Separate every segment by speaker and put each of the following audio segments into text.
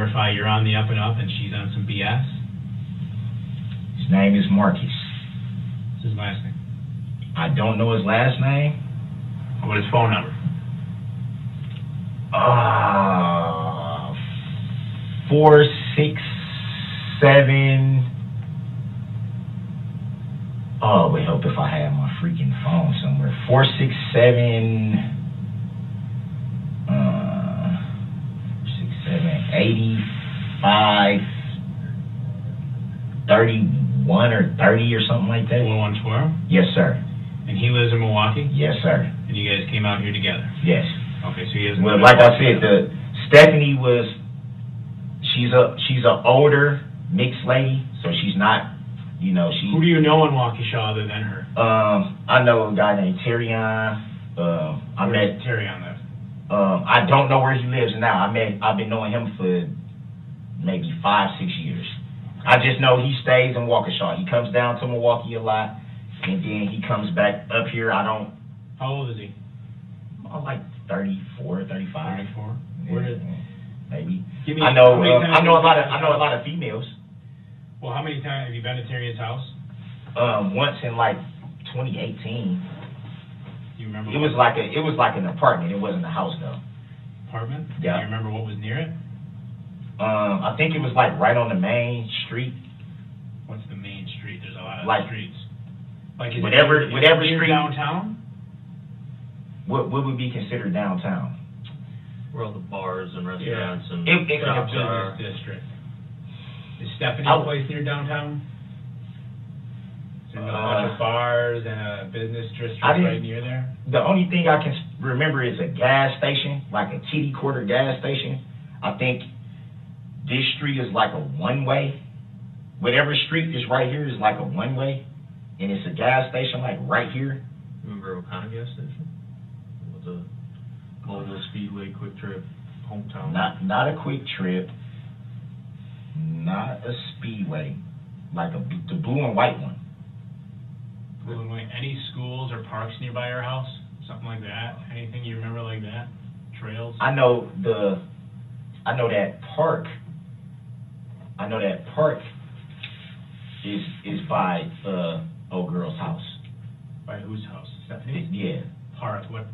Speaker 1: verify you're on the up and up and she's on some BS?
Speaker 2: His name is Marcus.
Speaker 1: What's his last name?
Speaker 2: I don't know his last name.
Speaker 1: What is his phone number?
Speaker 2: 467. Oh, wait, hope if I had my freaking phone somewhere. 467. 85 31 or 30 or something like that.
Speaker 1: 112?
Speaker 2: Yes, sir.
Speaker 1: And he lives in Milwaukee?
Speaker 2: Yes, sir.
Speaker 1: And you guys came out here together?
Speaker 2: Yes.
Speaker 1: Okay, so he hasn't.
Speaker 2: Well, like I said, Stephanie was. She's a older mixed lady, so she's not. You know, she.
Speaker 1: Who do you know in Waukesha other than her?
Speaker 2: I know a guy named Terrion. I met
Speaker 1: Terrion live.
Speaker 2: I don't know where he lives now. I've been knowing him for maybe 5-6 years. I just know he stays in Waukesha. He comes down to Milwaukee a lot, and then he comes back up here.
Speaker 1: How old is he?
Speaker 2: Like 34, 35.
Speaker 1: 34.
Speaker 2: Yeah,
Speaker 1: Where did?
Speaker 2: Maybe.
Speaker 1: I know a
Speaker 2: lot of females.
Speaker 1: Well, how many times have you been to Terrion's house?
Speaker 2: Once in like 2018.
Speaker 1: Do you remember?
Speaker 2: It was like an apartment. It wasn't a house though.
Speaker 1: Apartment?
Speaker 2: Yeah.
Speaker 1: Do you remember what was near it?
Speaker 2: I think it was like right on the main street.
Speaker 1: What's the main street? There's a lot of streets. Like
Speaker 2: whatever street
Speaker 1: downtown.
Speaker 2: What would be considered downtown?
Speaker 3: Where all the bars and restaurants and
Speaker 1: shops
Speaker 3: are.
Speaker 1: Business district. Is Stephanie's place near downtown? Is there a bunch of bars and a business district right near there?
Speaker 2: The only thing I can remember is a gas station, like a kitty quarter gas station. I think this street is like a one-way. Whatever street is right here is like a one-way, and it's a gas station like right here.
Speaker 3: Remember what kind of gas station? With the Mobile Speedway, Quick Trip, Hometown.
Speaker 2: Not a Quick Trip. Not a Speedway. Like the blue and white one.
Speaker 1: Blue and white. Any schools or parks nearby your house? Something like that? Anything you remember like that? Trails?
Speaker 2: I know that park. I know that park is by old girl's house.
Speaker 1: By whose house? Stephanie's?
Speaker 2: Yeah.
Speaker 1: Park. What?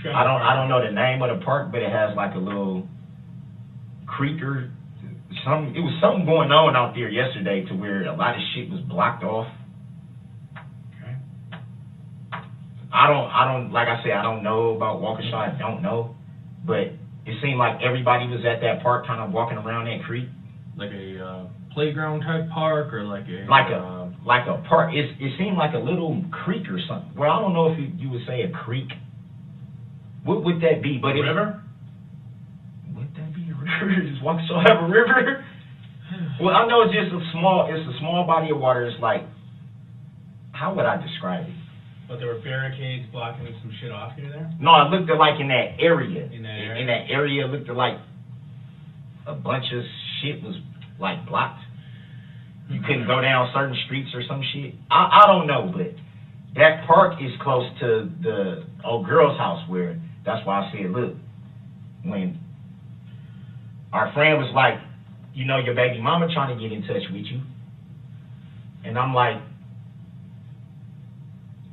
Speaker 2: I don't know the name of the park, but it has like a little creek or something. It was something going on out there yesterday to where a lot of shit was blocked off.
Speaker 1: Okay.
Speaker 2: I don't like I said, I don't know about Waukesha. I don't know, but it seemed like everybody was at that park, kind of walking around that creek.
Speaker 3: Like a playground type park, or like a
Speaker 2: park. It seemed like a little creek or something. Well, I don't know if you would say a creek. What would that be? But
Speaker 1: river?
Speaker 2: Would that be a river? Does Waukesha have a river? Well, I know it's just a small body of water. It's like, how would I describe it?
Speaker 1: But there were barricades blocking some shit off here there?
Speaker 2: No, it looked like in that area.
Speaker 1: In that area?
Speaker 2: In that area, it looked like a bunch of shit was like blocked. You couldn't go down certain streets or some shit. I don't know, but that park is close to the old girl's house where, that's why I said, look, when our friend was like, you know, your baby mama trying to get in touch with you. And I'm like,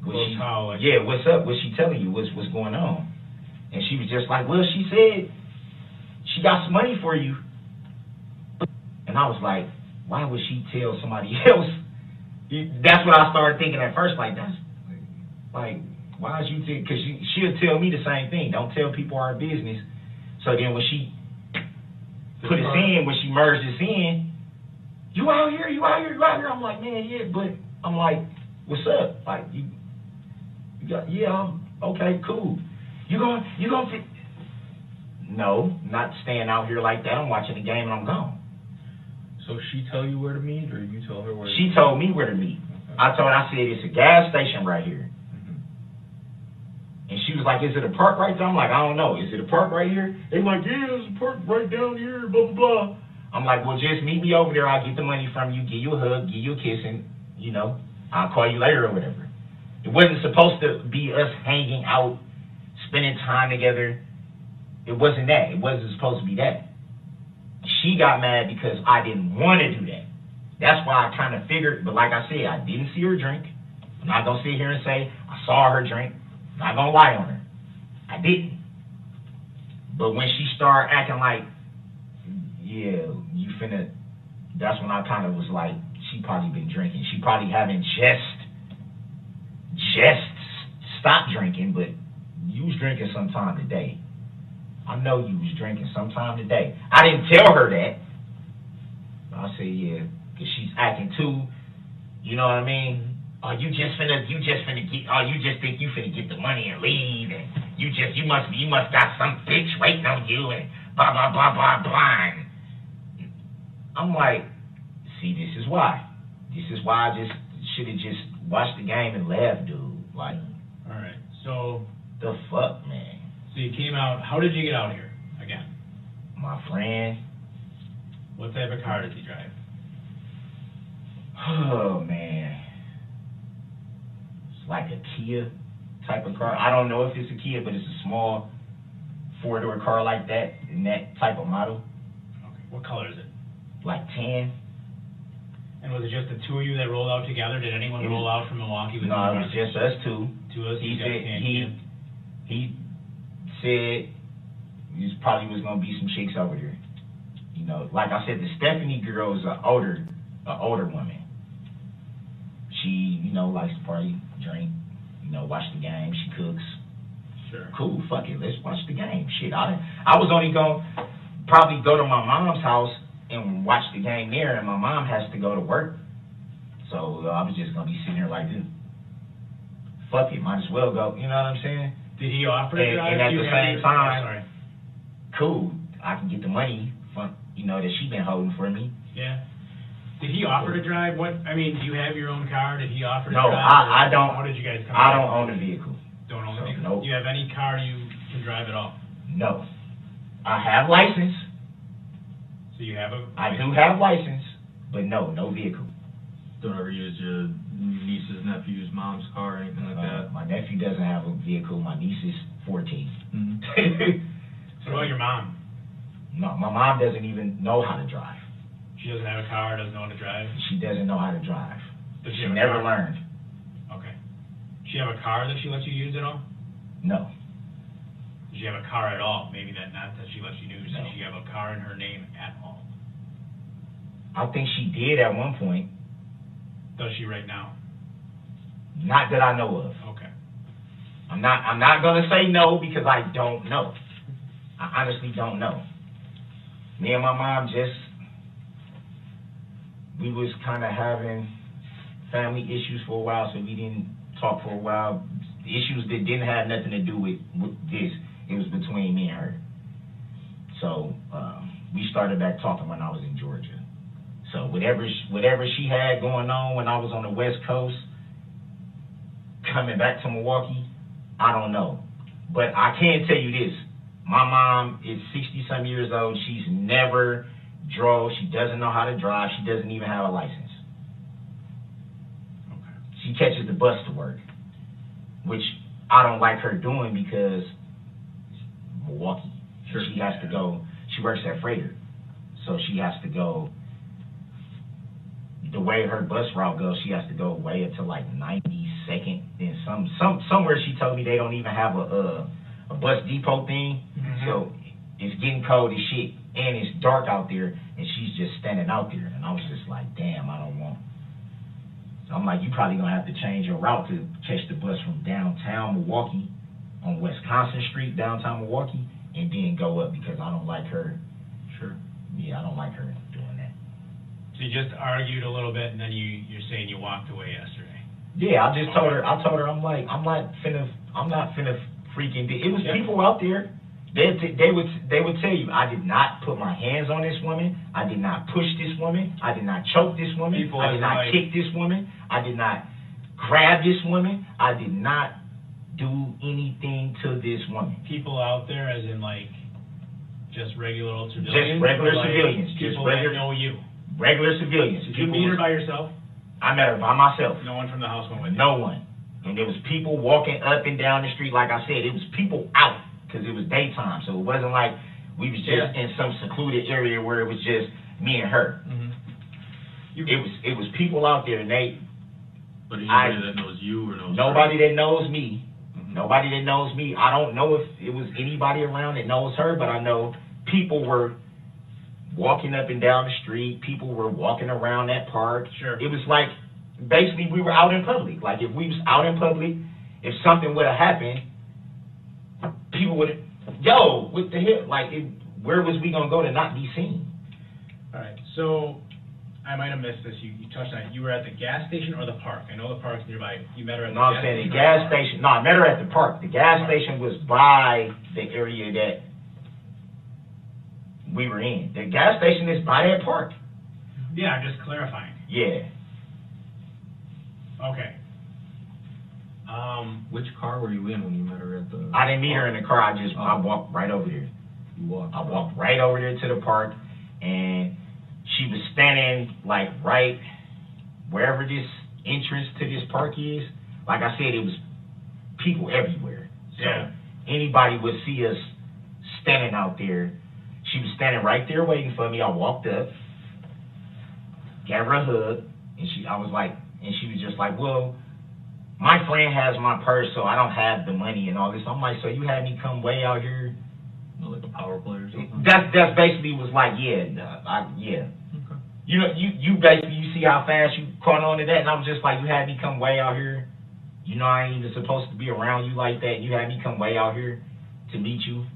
Speaker 2: what's up? What's she telling you? What's going on? And she was just like, well, she said she got some money for you. And I was like, why would she tell somebody else? That's what I started thinking at first. Like, that's like, why is you? Because she'll tell me the same thing. Don't tell people our business. So then when she put us in, when she merged us in, you out here? I'm like, man, yeah, but I'm like, what's up? Like, you got, yeah, okay, cool. You gonna fit? No, not staying out here like that. I'm watching the game and I'm gone.
Speaker 3: So she tell you where to meet, or you tell her where to meet?
Speaker 2: She told me where to meet. Okay. I said, it's a gas station right here.
Speaker 3: Mm-hmm.
Speaker 2: And she was like, is it a park right there? I'm like, I don't know. Is it a park right here? They were like, yeah, there's a park right down here, blah, blah, blah. I'm like, well, just meet me over there. I'll get the money from you, give you a hug, give you a kiss, and, you know, I'll call you later or whatever. It wasn't supposed to be us hanging out, spending time together. It wasn't that. It wasn't supposed to be that. She got mad because I didn't want to do that. That's why I kind of figured, but like I said, I didn't see her drink. I'm not going to sit here and say I saw her drink. I'm not going to lie on her. I didn't. But when she started acting like, yeah, you finna, that's when I kind of was like, she probably been drinking. She probably haven't just stopped drinking, but you was drinking sometime today. I know you was drinking sometime today. I didn't tell her that. I said, yeah, because she's acting too, you know what I mean? Oh, you just think you finna get the money and leave, and you must got some bitch waiting on you, and blah, blah, blah, blah, blah. I'm like, see, this is why. This is why I just should have just watched the game and left, dude. Like,
Speaker 1: all right, so
Speaker 2: the fuck, man.
Speaker 1: So you came out. How did you get out here again?
Speaker 2: My friend.
Speaker 1: What type of car does he drive?
Speaker 2: Oh man, it's like a Kia type of car. I don't know if it's a Kia, but it's a small 4-door car like that, in that type of model.
Speaker 1: Okay. What color is it?
Speaker 2: Like tan.
Speaker 1: And was it just the two of you that rolled out together? Did anyone roll out from Milwaukee with you?
Speaker 2: No, it was just us two.
Speaker 1: Two of us.
Speaker 2: He said he probably was gonna be some chicks over there. You know, like I said, the Stephanie girl is an older woman. She, you know, likes to party, drink, you know, watch the game. She cooks.
Speaker 1: Sure.
Speaker 2: Cool. Fuck it. Let's watch the game. Shit. I was only gonna probably go to my mom's house and watch the game there, and my mom has to go to work. So I was just gonna be sitting there like this. Fuck it. Might as well go. You know what I'm saying?
Speaker 1: Did he offer to drive?
Speaker 2: And at the same time,
Speaker 1: sorry.
Speaker 2: Cool. I can get the money from, you know, that she been holding for me.
Speaker 1: Yeah. Did he offer to drive? What? I mean, do you have your own car? Did he offer to
Speaker 2: no,
Speaker 1: drive?
Speaker 2: No, I don't.
Speaker 1: How did you guys come?
Speaker 2: I don't own a vehicle.
Speaker 1: Don't own a vehicle.
Speaker 2: Nope.
Speaker 1: Do you have any car you can drive at all?
Speaker 2: No. I have license.
Speaker 1: So you have a.
Speaker 2: I do have license, but no vehicle.
Speaker 3: Don't ever use your niece's nephew's mom's car or anything like that.
Speaker 2: My nephew doesn't have a vehicle. My niece is 14.
Speaker 3: Mm-hmm.
Speaker 1: So what about your mom?
Speaker 2: No, my mom doesn't even know how to drive.
Speaker 1: She doesn't have a car, doesn't know how to drive?
Speaker 2: She doesn't know how to drive.
Speaker 1: Does
Speaker 2: she never learned.
Speaker 1: Okay. Does she have a car that she lets you use at all?
Speaker 2: No.
Speaker 1: Does she have a car at all? Maybe not that she lets you use.
Speaker 2: No.
Speaker 1: Does she have a car in her name at all?
Speaker 2: I think she did at one point.
Speaker 1: Does she right now?
Speaker 2: Not that I know of.
Speaker 1: Okay.
Speaker 2: I'm not gonna say no because I don't know. I honestly don't know. Me and my mom we was kind of having family issues for a while, so we didn't talk for a while. Issues that didn't have nothing to do with this. It was between me and her. So we started back talking when I was in Georgia. So whatever she had going on when I was on the West Coast, coming back to Milwaukee, I don't know. But I can tell you this. My mom is 60-some years old. She's never drove. She doesn't know how to drive. She doesn't even have a license.
Speaker 1: Okay.
Speaker 2: She catches the bus to work, which I don't like her doing because Milwaukee. Sure. She has to go. She works at Freighter, so she has to go. The way her bus route goes, she has to go way up to like 92nd. Then somewhere she told me they don't even have a bus depot thing. Mm-hmm. So it's getting cold as shit, and it's dark out there, and she's just standing out there. And I was just like, damn, I don't want. So I'm like, you probably gonna have to change your route to catch the bus from downtown Milwaukee on Wisconsin Street, downtown Milwaukee, and then go up because I don't like her.
Speaker 3: Sure.
Speaker 2: Yeah, I don't like her doing that.
Speaker 1: So you just argued a little bit, and then you're saying you walked away yesterday.
Speaker 2: Yeah, I just told her. I told her I'm not finna freaking. It was people out there. They would tell you I did not put my hands on this woman. I did not push this woman. I did not choke this woman. I did not kick this woman. I did not grab this woman. I did not do anything to this woman.
Speaker 1: People out there, as in like just regular old civilians.
Speaker 2: Just regular civilians.
Speaker 1: People
Speaker 2: just regular.
Speaker 1: That know you.
Speaker 2: Regular civilians.
Speaker 1: Did you meet her by yourself?
Speaker 2: I met her by myself.
Speaker 1: No one from the house went with you?
Speaker 2: No one. And there was people walking up and down the street. Like I said, it was people out because it was daytime. So it wasn't like We was just in some secluded area where it was just me and her. It was people out there, Nate.
Speaker 3: But anybody that knows you or knows
Speaker 2: nobody
Speaker 3: her?
Speaker 2: that knows me. Nobody that knows me. I don't know if it was anybody around that knows her, but I know people were walking up and down the street. People were walking around that park.
Speaker 1: Sure.
Speaker 2: It was like, basically, we were out in public. Like, if we was out in public, if something would have happened, people would have, yo, what the hell? Like, where was we going to go to not be seen?
Speaker 1: All right, so I might have missed this. You touched on it. You were at the gas station or the park? I know the park's nearby. You met her at the gas station?
Speaker 2: No, I'm saying the gas station. No, I met her at the park. The gas station was by the area that we were in. The gas station is by that park.
Speaker 1: Yeah, I'm just clarifying.
Speaker 2: Yeah.
Speaker 1: Okay.
Speaker 3: Which car were you in when you met her at the...
Speaker 2: I didn't meet her in the car. I walked right over there.
Speaker 3: You walked?
Speaker 2: I walked right over there to the park, and she was standing, like, right wherever this entrance to this park is. Like I said, it was people everywhere. So anybody would see us standing out there. She was standing right there waiting for me. I walked up, gave her a hug, and she was just like, well, my friend has my purse, so I don't have the money and all this. I'm like, so you had me come way out here?
Speaker 3: Like a power play or something?
Speaker 2: That's basically was like, yeah.
Speaker 3: Okay.
Speaker 2: You know, you basically, you see how fast you caught on to that, and I was just like, you had me come way out here. You know, I ain't even supposed to be around you like that. You had me come way out here to meet you,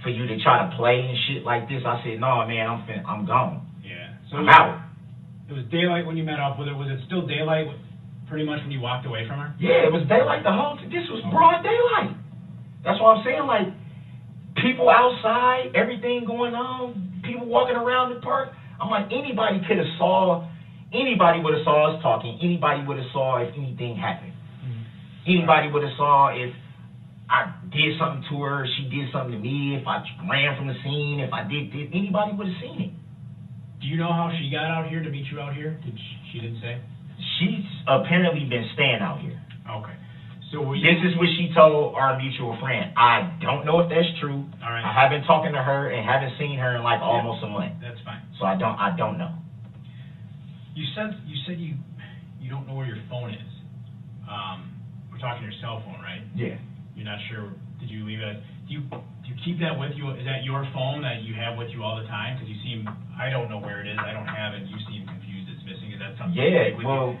Speaker 2: for you to try to play and shit like this. I said, no, man, I'm gone.
Speaker 1: Yeah. So
Speaker 2: I'm out.
Speaker 1: It was daylight when you met up with her. Was it still daylight pretty much when you walked away from her?
Speaker 2: Yeah, it was daylight the whole time. This was broad daylight. That's what I'm saying. Like, people outside, everything going on, people walking around the park. I'm like, anybody would have saw us talking. Anybody would have saw if anything happened. Anybody would have saw if I did something to her, she did something to me, if I ran from the scene, if I did this, anybody would have seen it.
Speaker 1: Do you know how she got out here to meet you out here? She didn't say?
Speaker 2: She's apparently been staying out here.
Speaker 1: Okay. So
Speaker 2: this is what she told our mutual friend. I don't know if that's true.
Speaker 1: All right.
Speaker 2: I haven't talked to her and haven't seen her in like almost a month.
Speaker 1: That's fine.
Speaker 2: So I don't know.
Speaker 1: You said you don't know where your phone is. We're talking your cell phone, right?
Speaker 2: Yeah.
Speaker 1: You're not sure. Did you leave it? Do you keep that with you? Is that your phone that you have with you all the time? Because you seem, I don't know where it is. I don't have it. You seem confused. It's missing. Is that something?
Speaker 2: Yeah. Well.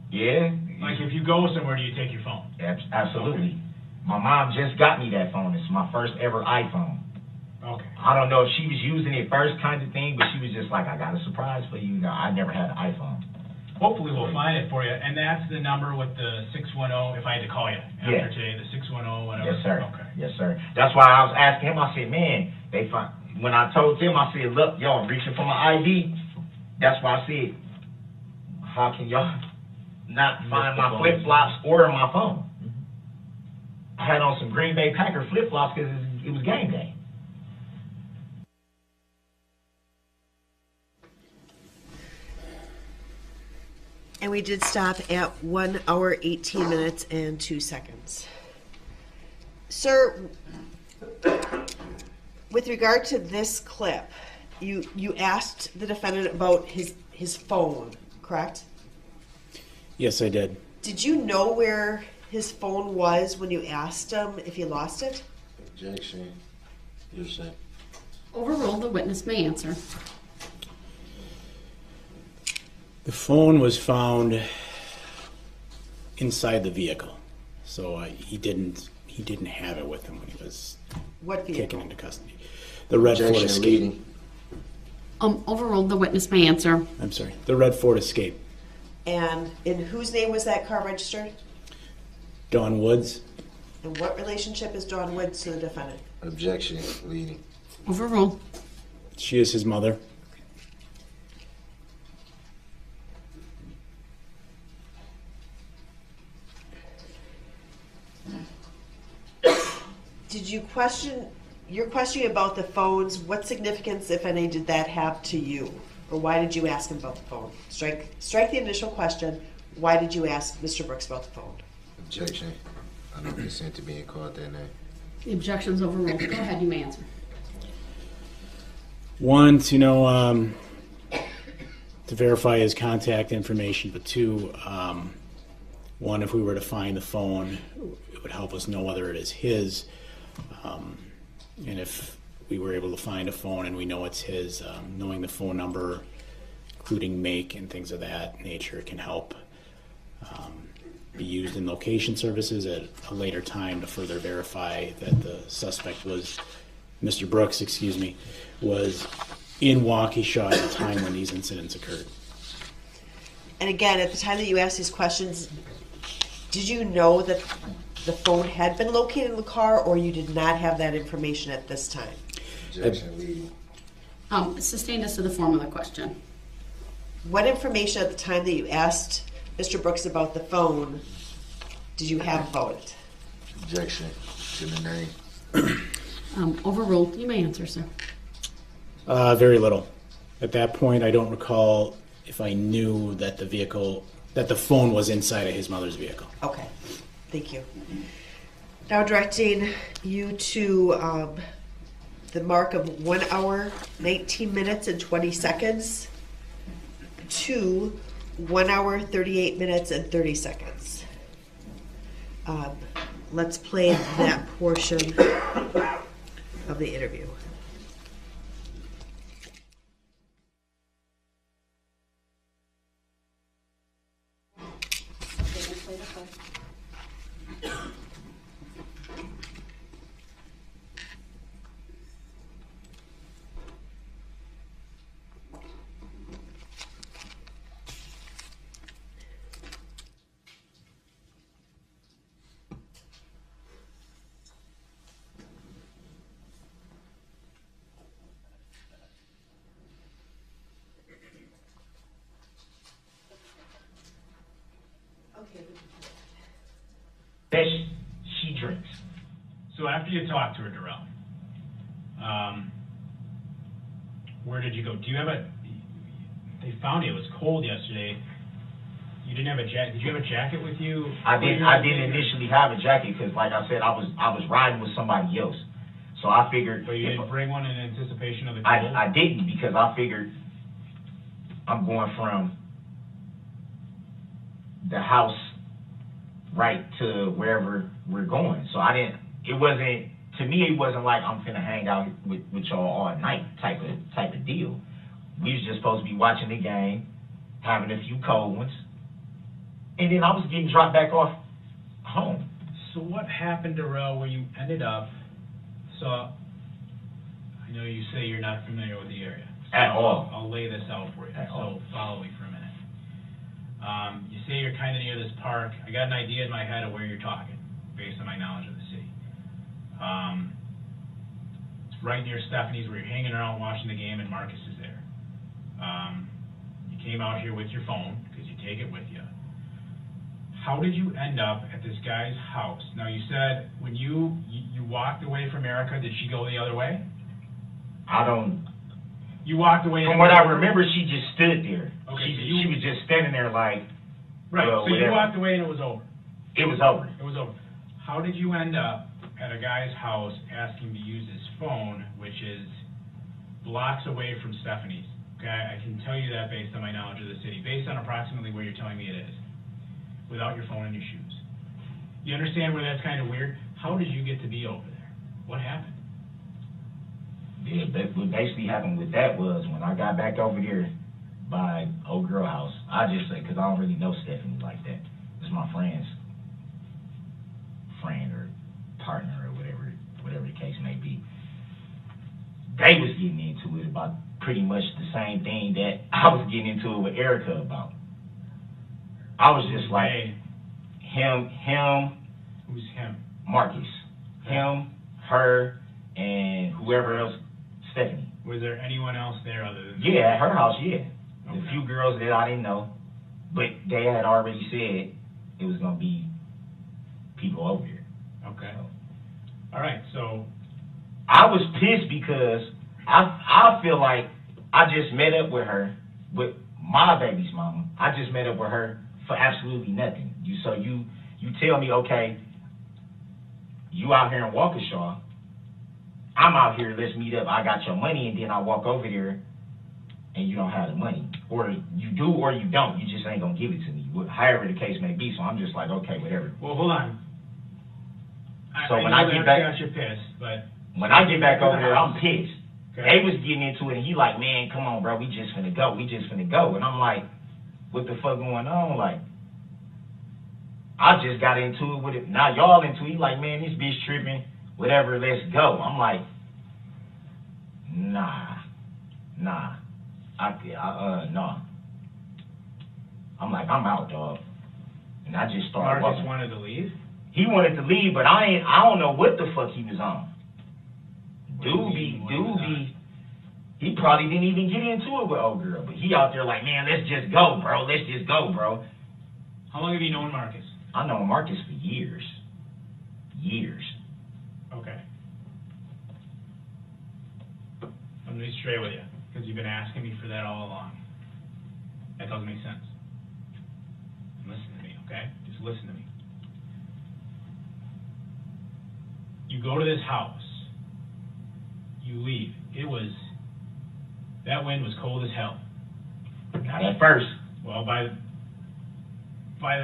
Speaker 2: Yeah.
Speaker 1: Like if you go somewhere, do you take your phone?
Speaker 2: Absolutely. Okay. My mom just got me that phone. It's my first ever iPhone.
Speaker 1: Okay.
Speaker 2: I don't know if she was using it first kind of thing, but she was just like, I got a surprise for you. No, I never had an iPhone.
Speaker 1: Hopefully we'll find it for you. And that's the number with the 610, if I had to call you after today, the 610, whatever.
Speaker 2: Yes, sir.
Speaker 1: Okay.
Speaker 2: Yes, sir. That's why I was asking him. I said, man, when I told him, I said, look, yo, I'm reaching for my ID. That's why I said, how can y'all not find my flip-flops or my phone? I had on some Green Bay Packer flip-flops because it was game day.
Speaker 4: And we did stop at 1 hour, 18 minutes, and 2 seconds. Sir, with regard to this clip, you asked the defendant about his phone, correct?
Speaker 5: Yes, I did.
Speaker 4: Did you know where his phone was when you asked him if he lost it?
Speaker 6: Objection. Hearsay.
Speaker 7: Overruled. The witness may answer.
Speaker 5: The phone was found inside the vehicle, so he didn't have it with him when he was taken into custody. The red Ford Escape.
Speaker 6: Leading.
Speaker 7: Overruled. The witness may answer.
Speaker 5: I'm sorry. The red Ford Escape.
Speaker 4: And in whose name was that car registered?
Speaker 5: Dawn Woods.
Speaker 4: And what relationship is Dawn Woods to the defendant?
Speaker 6: Objection. Leading.
Speaker 7: Overruled.
Speaker 5: She is his mother.
Speaker 4: Did you question, your question about the phones, what significance, if any, did that have to you? Or why did you ask him about the phone? Strike the initial question. Why did you ask Mr. Brooks about the phone?
Speaker 6: Objection. I don't consent to being called that name.
Speaker 7: The objection's overruled. Go ahead, you may answer.
Speaker 5: One, to verify his contact information, but two, one, if we were to find the phone, it would help us know whether it is his. And if we were able to find a phone and we know it's his, knowing the phone number, including make and things of that nature, can help be used in location services at a later time to further verify that the suspect was, Mr. Brooks, was in Waukesha at the time when these incidents occurred.
Speaker 4: And again, at the time that you asked these questions, did you know that the phone had been located in the car, or you did not have that information at this time?
Speaker 6: Objection leading.
Speaker 7: Sustained as to the form of the question.
Speaker 4: What information at the time that you asked Mr. Brooks about the phone did you have about it?
Speaker 6: Objection to the name.
Speaker 7: Overruled. You may answer, sir.
Speaker 5: Very little. At that point, I don't recall if I knew that the phone was inside of his mother's vehicle.
Speaker 4: Okay, thank you. Now directing you to the mark of 1 hour, 19 minutes, and 20 seconds to 1 hour, 38 minutes, and 30 seconds. Let's play that portion of the interview.
Speaker 2: That she drinks.
Speaker 1: So after you talked to her, Darrell, where did you go? Do you have they found it was cold yesterday. You didn't have a jacket. Did you have a jacket with you?
Speaker 2: I didn't initially have a jacket because, like I said, I was riding with somebody else. So I figured.
Speaker 1: But you didn't bring one in anticipation of the cold?
Speaker 2: I didn't, because I figured I'm going from the house right to wherever we're going. So it wasn't like I'm finna hang out with y'all all night type of deal. We was just supposed to be watching the game, having a few cold ones, and then I was getting dropped back off home.
Speaker 1: So what happened, Darrell, where you ended up, I know you say you're not familiar with the area. So
Speaker 2: At all.
Speaker 1: I'll lay this out for you.
Speaker 2: At all.
Speaker 1: Follow me for a minute. You say you're kind of near this park. I got an idea in my head of where you're talking, based on my knowledge of the city. It's right near Stephanie's, where you're hanging around watching the game, and Marcus is there. You came out here with your phone, because you take it with you. How did you end up at this guy's house? Now, you said when you walked away from Erica, did she go the other way? You walked away.
Speaker 2: From what I remember, she just stood there.
Speaker 1: Okay,
Speaker 2: she was just standing there like.
Speaker 1: Right,
Speaker 2: well,
Speaker 1: so
Speaker 2: whatever.
Speaker 1: you walked away and it was over.
Speaker 2: It was over.
Speaker 1: It was over. How did you end up at a guy's house asking to use his phone, which is blocks away from Stephanie's? Okay, I can tell you that based on my knowledge of the city, based on approximately where you're telling me it is, without your phone in your shoes. You understand where that's kind of weird? How did you get to be over there? What happened?
Speaker 2: Yeah, what basically happened with that was when I got back over here by old girl house, I just said, because I don't really know Stephanie like that. It's my friend's friend or partner or whatever the case may be. They was getting into it about pretty much the same thing that I was getting into it with Erica about. I was just like, him.
Speaker 1: Who's him?
Speaker 2: Marcus. Him, her, and whoever else, Stephanie.
Speaker 1: Was there anyone else there other than
Speaker 2: Yeah, at her house, yeah.
Speaker 1: Okay.
Speaker 2: A few girls that I didn't know, but they had already said it was gonna be people over there.
Speaker 1: Okay.
Speaker 2: So
Speaker 1: All right, so
Speaker 2: I was pissed because I feel like I just met up with her, with my baby's mama. I just met up with her for absolutely nothing. You tell me, okay, you out here in Waukesha, I'm out here, let's meet up, I got your money, and then I walk over there and you don't have the money. Or you do or you don't, you just ain't gonna give it to me, however the case may be. So I'm just like, okay, whatever.
Speaker 1: Well, hold on.
Speaker 2: So when I get back,
Speaker 1: you're pissed, but
Speaker 2: when I get back over there, I'm pissed.
Speaker 1: okay.
Speaker 2: They was getting into it, and he like, man, come on, bro, we just finna go. And I'm like, what the fuck going on? Like, I just got into it with it. Now y'all into it. He like, man, this bitch tripping, whatever, let's go. I'm like, nah. Nah. I'm like, I'm out, dog. And I just started
Speaker 1: Marcus
Speaker 2: walking.
Speaker 1: wanted to leave?
Speaker 2: He wanted to leave, but I don't know what the fuck he was on. He probably didn't even get into it with old girl, but he out there like, man, let's just go, bro.
Speaker 1: How long have you known Marcus?
Speaker 2: I know Marcus for years.
Speaker 1: Okay. Let me be straight with you, because you've been asking me for that all along. That doesn't make sense. Listen to me, okay? Just listen to me. You go to this house. You leave. That wind was cold as hell.
Speaker 2: Not at first.
Speaker 1: Well, by the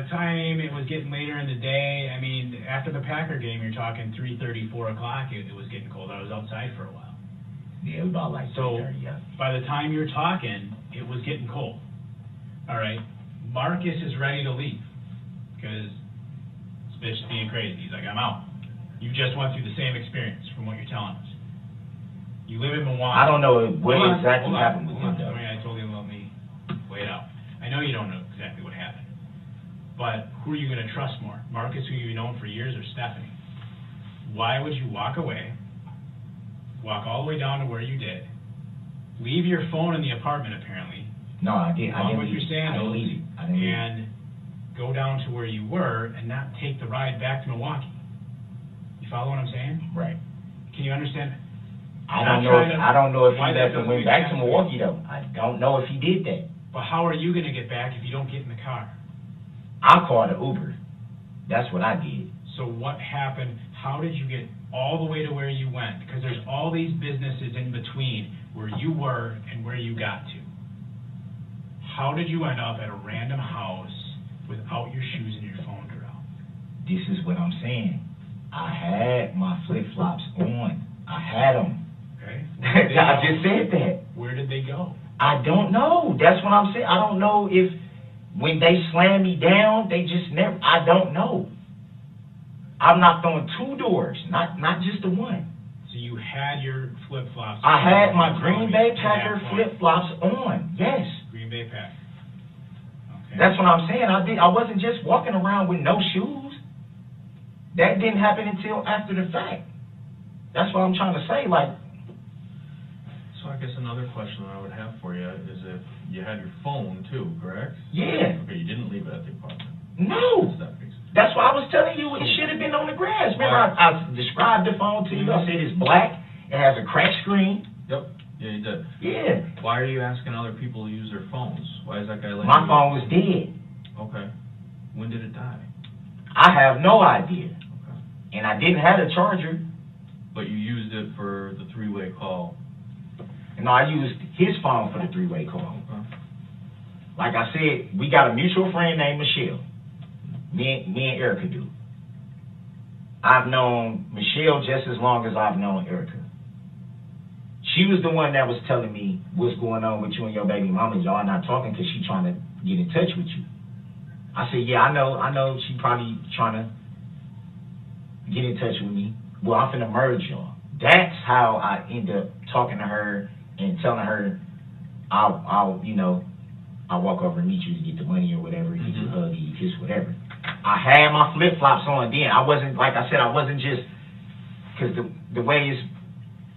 Speaker 1: time it was getting later in the day, I mean, after the Packer game, you're talking 3:30, 4 o'clock, it was getting cold. I was outside for a while.
Speaker 2: Yeah, it was about like
Speaker 1: So,
Speaker 2: 3:30, yeah.
Speaker 1: by the time you're talking, it was getting cold. All right? Marcus is ready to leave because this bitch is being crazy. He's like, I'm out. You just went through the same experience from what you're telling us. You live in Milwaukee.
Speaker 2: I don't know what
Speaker 1: Hold on,
Speaker 2: exactly
Speaker 1: hold on,
Speaker 2: happened with
Speaker 1: hold
Speaker 2: him,
Speaker 1: on.
Speaker 2: though.
Speaker 1: I told you to let me wait out. I know you don't know exactly what happened. But who are you going to trust more? Marcus, who you've known for years, or Stephanie? Why would you walk away, walk all the way down to where you did, leave your phone in the apartment, apparently,
Speaker 2: No, I didn't.
Speaker 1: along with your
Speaker 2: I
Speaker 1: sandals,
Speaker 2: didn't leave it. I didn't leave it.
Speaker 1: and go down to where you were and not take the ride back to Milwaukee? You follow what I'm saying?
Speaker 2: Right.
Speaker 1: Can you understand?
Speaker 2: I don't know if he
Speaker 1: why that
Speaker 2: left and
Speaker 1: doesn't
Speaker 2: went
Speaker 1: make
Speaker 2: back to
Speaker 1: sense.
Speaker 2: Milwaukee, though. I don't know if he did that.
Speaker 1: But how are you going to get back if you don't get in the car?
Speaker 2: I called an Uber. That's what I did.
Speaker 1: So what happened? How did you get all the way to where you went? Because there's all these businesses in between where you were and where you got to. How did you end up at a random house without your shoes and your phone, Darrell?
Speaker 2: This is what I'm saying. I had my flip-flops on. I had them.
Speaker 1: Okay.
Speaker 2: I just said that.
Speaker 1: Where did they go?
Speaker 2: I don't know. That's what I'm saying. I don't know if when they slammed me down, they just never, I don't know. I'm knocked on 2 doors, not just the one.
Speaker 1: So you had your flip-flops.
Speaker 2: I had my
Speaker 1: on
Speaker 2: Green Bay
Speaker 1: at that
Speaker 2: Packer
Speaker 1: point.
Speaker 2: flip-flops on. Yes.
Speaker 1: Green Bay Packer. Okay.
Speaker 2: That's what I'm saying. I wasn't just walking around with no shoes. That didn't happen until after the fact. That's what I'm trying to say. Like,
Speaker 3: So I guess another question I would have for you is if you had your phone too, correct?
Speaker 2: yeah,
Speaker 3: Okay, you didn't leave it at the apartment.
Speaker 2: no.
Speaker 3: Stephanie's.
Speaker 2: That's why I was telling you it should have been on the grass. Remember, I described the phone to you. I said it's black. It has a cracked screen.
Speaker 3: Yep. Yeah, you did.
Speaker 2: Yeah.
Speaker 3: Why are you asking other people to use their phones? Why is that guy letting
Speaker 2: My
Speaker 3: you-
Speaker 2: phone was dead.
Speaker 3: Okay. When did it die?
Speaker 2: I have no idea.
Speaker 3: Okay.
Speaker 2: And I didn't have a charger.
Speaker 3: But you used it for the 3-way call.
Speaker 2: And I used his phone for the 3-way call.
Speaker 3: Okay.
Speaker 2: Like I said, we got a mutual friend named Michelle. Me and Erica do. I've known Michelle just as long as I've known Erica. She was the one that was telling me what's going on with you and your baby mama. Y'all not talking because she trying to get in touch with you. I said, yeah, I know she probably trying to get in touch with me. Well, I'm finna merge y'all. That's how I end up talking to her and telling her I'll walk over and meet you to get the money or whatever, give you a hug, give you a kiss, whatever. I had my flip-flops on then. I wasn't, like I said, I wasn't just, because the way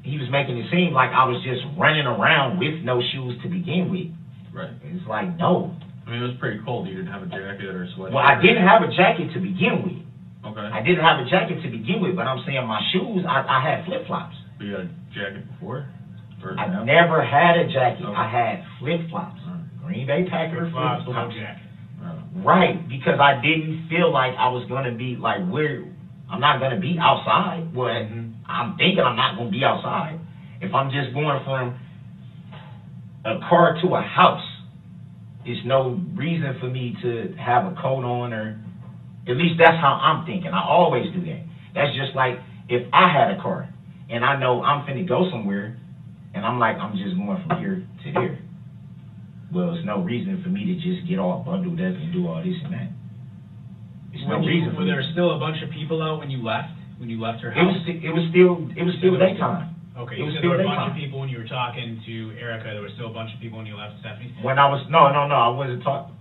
Speaker 2: he was making it seem like I was just running around with no shoes to begin with.
Speaker 3: Right.
Speaker 2: It's like, no.
Speaker 3: I mean, it was pretty cold. You didn't have a jacket or a sweatshirt.
Speaker 2: Well, I didn't have a jacket to begin with.
Speaker 3: Okay.
Speaker 2: I didn't have a jacket to begin with, but I'm saying my shoes, I had flip-flops.
Speaker 3: But you had a jacket before? Or
Speaker 2: I
Speaker 3: no?
Speaker 2: never had a jacket.
Speaker 3: Okay.
Speaker 2: I had flip-flops. Green Bay Packer
Speaker 1: Flip-flops, no
Speaker 2: flip-flops.
Speaker 1: jacket.
Speaker 2: Right, because I didn't feel like I was going to be, like, where I'm not gonna be outside. Well, I'm thinking I'm not gonna be outside. If I'm just going from a car to a house, there's no reason for me to have a coat on, or at least that's how I'm thinking. I always do that. That's just like if I had a car and I know I'm finna go somewhere and I'm like, I'm just going from here to there. Well, there's no reason for me to just get all bundled up and do all this and that. There's no reason.
Speaker 1: Were there still a bunch of people out when you left? When you left her
Speaker 2: It
Speaker 1: house?
Speaker 2: was still daytime.
Speaker 1: Okay,
Speaker 2: It
Speaker 1: you
Speaker 2: was
Speaker 1: said
Speaker 2: still
Speaker 1: there were a bunch
Speaker 2: daytime.
Speaker 1: of people when you were talking to Erica. There were still a bunch of people when you left Stephanie's.
Speaker 2: When I was no, I wasn't talking.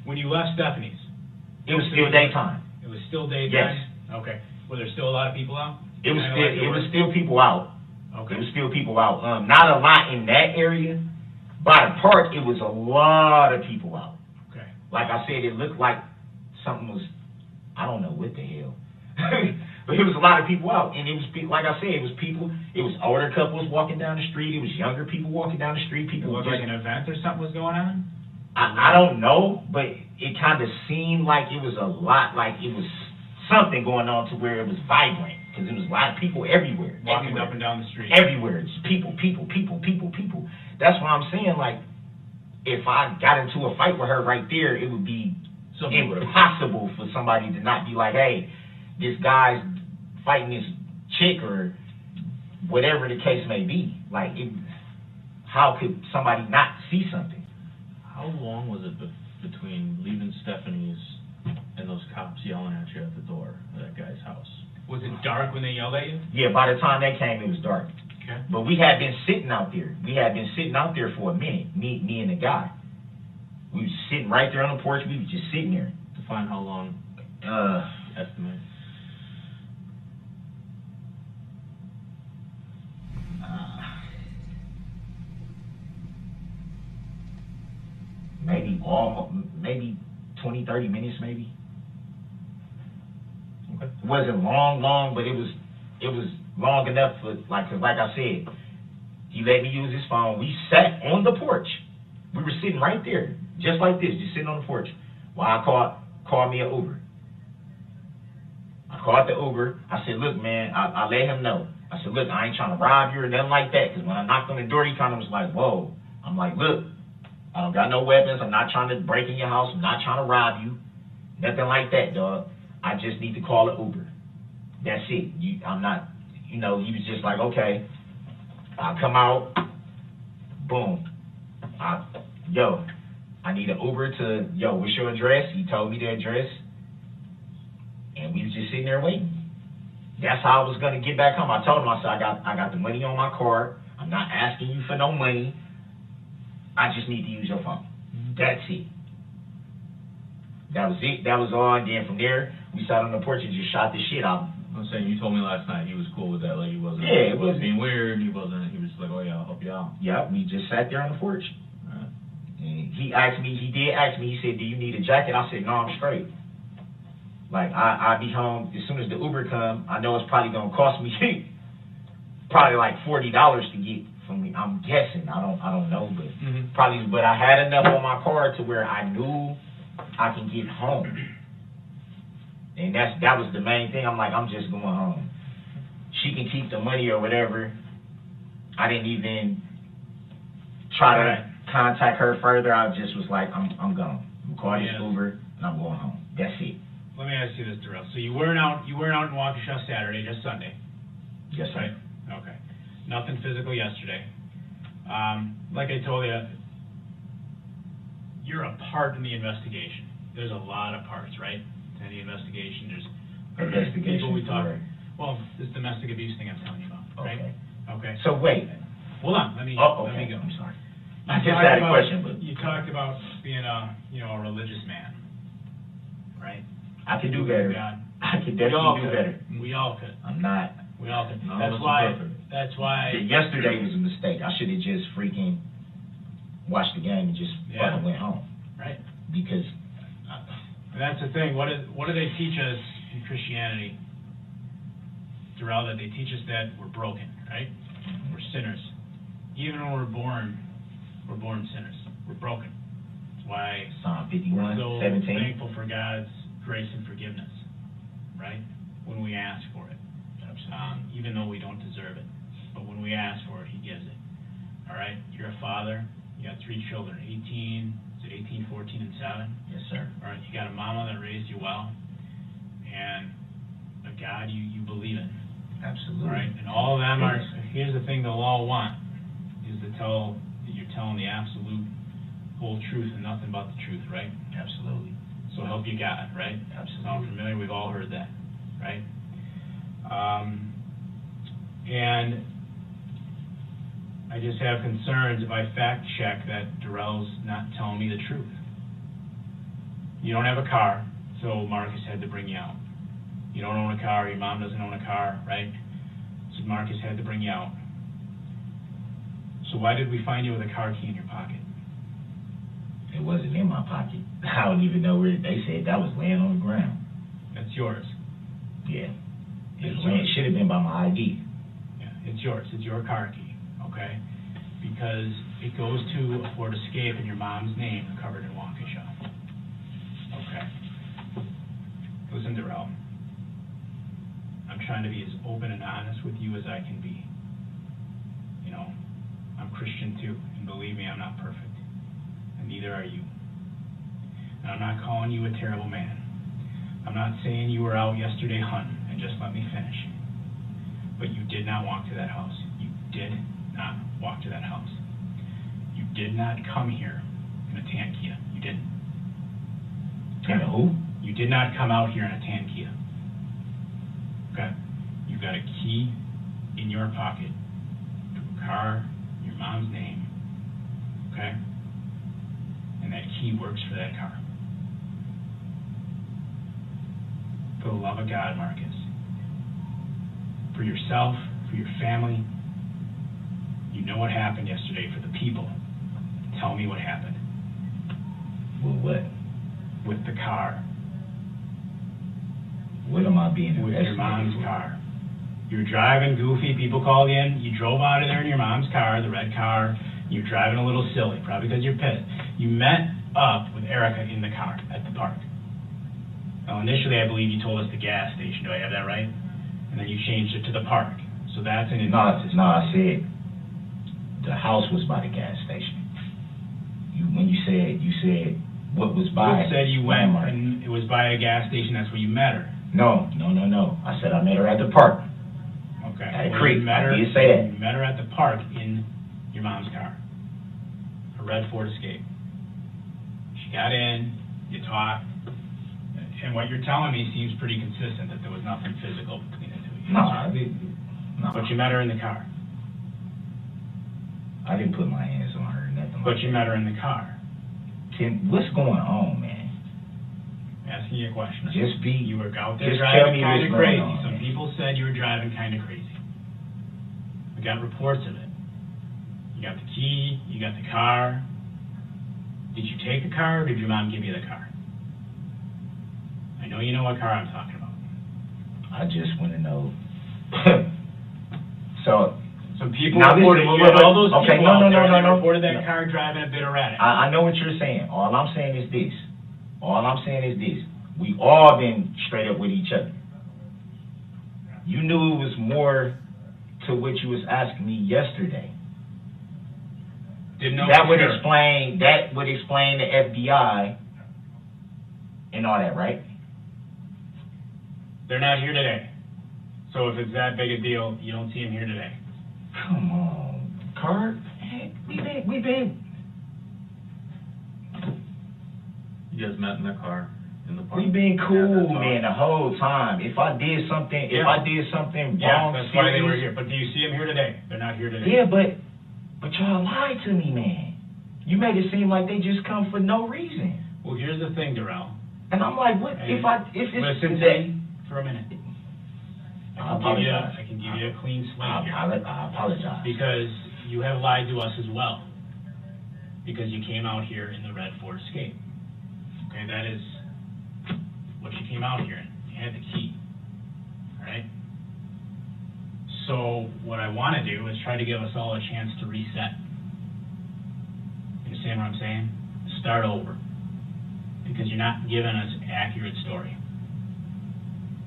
Speaker 1: When you left Stephanie's,
Speaker 2: It was still daytime.
Speaker 1: it was still daytime.
Speaker 2: Yes.
Speaker 1: Okay. Were there still a lot of people out?
Speaker 2: It was
Speaker 1: Kinda
Speaker 2: still
Speaker 1: like there
Speaker 2: it was
Speaker 1: were?
Speaker 2: still people out.
Speaker 1: Okay.
Speaker 2: It was still people out. Not a lot in that area. By the park, it was a lot of people out.
Speaker 1: Okay.
Speaker 2: Like I said, it looked like something was, I don't know what the hell. But it was a lot of people out. And it was, like I said, it was people, it was older couples walking down the street. It was younger people walking down the street.
Speaker 1: It
Speaker 2: People
Speaker 1: looked
Speaker 2: just,
Speaker 1: like an event or something was going on?
Speaker 2: I don't know, but it kind of seemed like it was a lot, like it was something going on to where it was vibrant. Because there was a lot of people everywhere.
Speaker 1: Walking
Speaker 2: everywhere.
Speaker 1: up and down the street.
Speaker 2: Everywhere. Just people. That's what I'm saying. Like, if I got into a fight with her right there, it would be impossible for somebody to not be like, hey, this guy's fighting this chick or whatever the case may be. Like, how could somebody not see something?
Speaker 3: How long was it between leaving Stephanie's and those cops yelling at you at the door of that guy's house?
Speaker 1: Was it dark when they yelled at you?
Speaker 2: Yeah, by the time they came, it was dark.
Speaker 1: Okay.
Speaker 2: But we had been sitting out there. We had been sitting out there for a minute, me and the guy. We was sitting right there on the porch. We was just sitting there.
Speaker 3: Define how long, estimate.
Speaker 2: Maybe 20, 30 minutes, maybe.
Speaker 3: Okay.
Speaker 2: It wasn't long, but it was long enough for, like, 'cause like I said, he let me use his phone. We sat on the porch. We were sitting right there, just like this, just sitting on the porch. While I called me an Uber. I called the Uber. I said, look, man, I let him know. I said, look, I ain't trying to rob you or nothing like that. Because when I knocked on the door, he kind of was like, whoa. I'm like, look, I don't got no weapons. I'm not trying to break in your house. I'm not trying to rob you. Nothing like that, dog. I just need to call an Uber. That's it. I'm not, he was just like, okay. I come out, boom. I need an Uber to, what's your address? He told me the address. And we was just sitting there waiting. That's how I was going to get back home. I told him, I said, I got the money on my card. I'm not asking you for no money. I just need to use your phone. That's it. That was it. That was all. And then from there, we sat on the porch and just shot the shit out.
Speaker 3: I'm saying, you told me last night he was cool with that. Like, he wasn't,
Speaker 2: Yeah,
Speaker 3: he wasn't being weird. He was just like, oh yeah, I'll help you out.
Speaker 2: Yeah, we just sat there on the porch.
Speaker 3: Right.
Speaker 2: And he did ask me, he said, do you need a jacket? I said, no, I'm straight. Like, I'll be home as soon as the Uber come. I know it's probably going to cost me probably like $40 to get from me. I'm guessing. I don't know, but probably. But I had enough on my card to where I knew I can get home. And that was the main thing. I'm like, I'm just going home. She can keep the money or whatever. I didn't even try to contact her further. I just was like, I'm gone. I'm calling this Uber and I'm going home. That's it.
Speaker 1: Let me ask you this, Darrell. So you weren't out in Waukesha Saturday, just Sunday.
Speaker 2: Yes, sir.
Speaker 1: Right. Okay. Nothing physical yesterday. Like I told you, you're a part in the investigation. There's a lot of parts, right? To any investigation. There's people we talk. Well, this domestic abuse thing I'm telling you about, right? Okay.
Speaker 2: So wait.
Speaker 1: Hold on. Let me go.
Speaker 2: I'm sorry. I just had a question, but
Speaker 1: you talked about being a religious man, right?
Speaker 2: I could do better. I could definitely do better.
Speaker 1: We all could.
Speaker 2: I'm not.
Speaker 1: We all could.
Speaker 3: No,
Speaker 1: That's why.
Speaker 2: Yesterday was a mistake. I should have just freaking watched the game and just fucking went home.
Speaker 1: Right.
Speaker 2: Because.
Speaker 1: And that's the thing. What do they teach us in Christianity, Darrell? That they teach us that we're broken, right? We're sinners. Even when we're born sinners. We're broken. That's why
Speaker 2: Psalm
Speaker 1: we're
Speaker 2: 51,
Speaker 1: so
Speaker 2: 17.
Speaker 1: thankful for God's grace and forgiveness. right? When we ask for it. Even though we don't deserve it. But when we ask for it, he gives it. All right? You're a father. You got 3 children, 18, is it 18, 14, and 7?
Speaker 2: Yes, sir.
Speaker 1: All right? You got a mama that raised you well, and a God you believe in.
Speaker 2: Absolutely.
Speaker 1: All right? And all of them are, here's the thing they'll all want, is to tell that you're telling the absolute whole truth and nothing but the truth, right?
Speaker 2: Absolutely.
Speaker 1: So help you God, right?
Speaker 2: Absolutely.
Speaker 1: Sound familiar? We've all heard that, right? And I just have concerns if I fact check that Darrell's not telling me the truth. You don't have a car, so Marcus had to bring you out. You don't own a car, your mom doesn't own a car, right? So Marcus had to bring you out. So why did we find you with a car key in your pocket?
Speaker 2: It wasn't in my pocket. I don't even know where they said that was laying on the ground.
Speaker 1: That's yours.
Speaker 2: Yeah. It should have been by my ID.
Speaker 1: Yeah, it's yours. It's your car key, okay? Because it goes to a Ford Escape in your mom's name recovered in Waukesha. Okay. Listen, Darrell. I'm trying to be as open and honest with you as I can be. You know, I'm Christian too, and believe me, I'm not perfect. And neither are you. And I'm not calling you a terrible man. I'm not saying you were out yesterday hunting, and just let me finish. But you did not walk to that house. You did not walk to that house. You did not come here in a tan Kia. You didn't.
Speaker 2: And who?
Speaker 1: You did not come out here in a tan Kia. Okay? You've got a key in your pocket to a car, your mom's name. Okay? And that key works for that car. For the love of God, Marcus. For yourself, for your family. You know what happened yesterday. For the people. Tell me what happened.
Speaker 2: Well, what?
Speaker 1: With the car.
Speaker 2: What am I being
Speaker 1: With your
Speaker 2: investigated
Speaker 1: mom's
Speaker 2: for?
Speaker 1: car. You were driving goofy. People called in. You drove out of there in your mom's car, the red car. You're driving a little silly, probably because you're pissed. You met up with Erica in the car at the park. Now, initially, I believe you told us the gas station. Do I have that right? And then you changed it to the park. So that's an inconsistency.
Speaker 2: No, I said the house was by the gas station. When you said what was by.
Speaker 1: You said you went
Speaker 2: Landmark.
Speaker 1: and it was by a gas station. That's where you met her.
Speaker 2: No. I said I met her at the park.
Speaker 1: Okay.
Speaker 2: At a
Speaker 1: Well,
Speaker 2: creek.
Speaker 1: you met her,
Speaker 2: I did say that.
Speaker 1: You met her at the park in your mom's car. A red Ford Escape. She got in. You talked. And what you're telling me seems pretty consistent, that there was nothing physical between the two of you.
Speaker 2: No.
Speaker 1: But you met her in the car.
Speaker 2: I didn't put my hands on her or nothing.
Speaker 1: But
Speaker 2: like
Speaker 1: you
Speaker 2: that.
Speaker 1: met her in the car.
Speaker 2: What's going on, man?
Speaker 1: Asking you a question.
Speaker 2: Just be.
Speaker 1: You were out there
Speaker 2: Just tell
Speaker 1: driving
Speaker 2: me
Speaker 1: kind
Speaker 2: what's
Speaker 1: of
Speaker 2: going
Speaker 1: crazy.
Speaker 2: on,
Speaker 1: Some
Speaker 2: man.
Speaker 1: people said you were driving kind of crazy. We got reports of it. You got the key. You got the car. Did you take the car, or did your mom give you the car? I know you know what car I'm talking about.
Speaker 2: I just want to know. So.
Speaker 1: Some people
Speaker 2: Now,
Speaker 1: reported,
Speaker 2: listen,
Speaker 1: you had all those
Speaker 2: okay,
Speaker 1: people
Speaker 2: no,
Speaker 1: out
Speaker 2: no,
Speaker 1: there
Speaker 2: no,
Speaker 1: that
Speaker 2: no, no.
Speaker 1: reported that car driving a bit erratic.
Speaker 2: I know what you're saying. All I'm saying is this. We all been straight up with each other. You knew it was more to what you was asking me yesterday.
Speaker 1: Didn't know
Speaker 2: That
Speaker 1: for
Speaker 2: would
Speaker 1: sure.
Speaker 2: explain the FBI and all that, right?
Speaker 1: They're not here today. So if it's that big a deal, you don't see them here today.
Speaker 2: Come on, Kurt. Hey, we been.
Speaker 3: You guys met in the car in the park.
Speaker 2: We been
Speaker 1: Yeah,
Speaker 2: cool,
Speaker 1: that's all.
Speaker 2: man, the whole time. If I did something
Speaker 1: Yeah.
Speaker 2: wrong,
Speaker 1: that's why they were
Speaker 2: serious-
Speaker 1: here. But do you see them here today? They're not here today.
Speaker 2: Yeah, but y'all lied to me, man. You made it seem like they just come for no reason.
Speaker 1: Well, here's the thing, Darrell.
Speaker 2: And I'm like, what?
Speaker 1: Hey,
Speaker 2: If it's
Speaker 1: listen to
Speaker 2: that-
Speaker 1: me for a minute.
Speaker 2: I apologize.
Speaker 1: I can give you a clean slate here.
Speaker 2: I apologize.
Speaker 1: Because you have lied to us as well. Because you came out here in the red Ford Escape. Okay, that is what you came out here in. You had the key. Alright? So, what I want to do is try to give us all a chance to reset. You understand what I'm saying? Start over. Because you're not giving us an accurate story.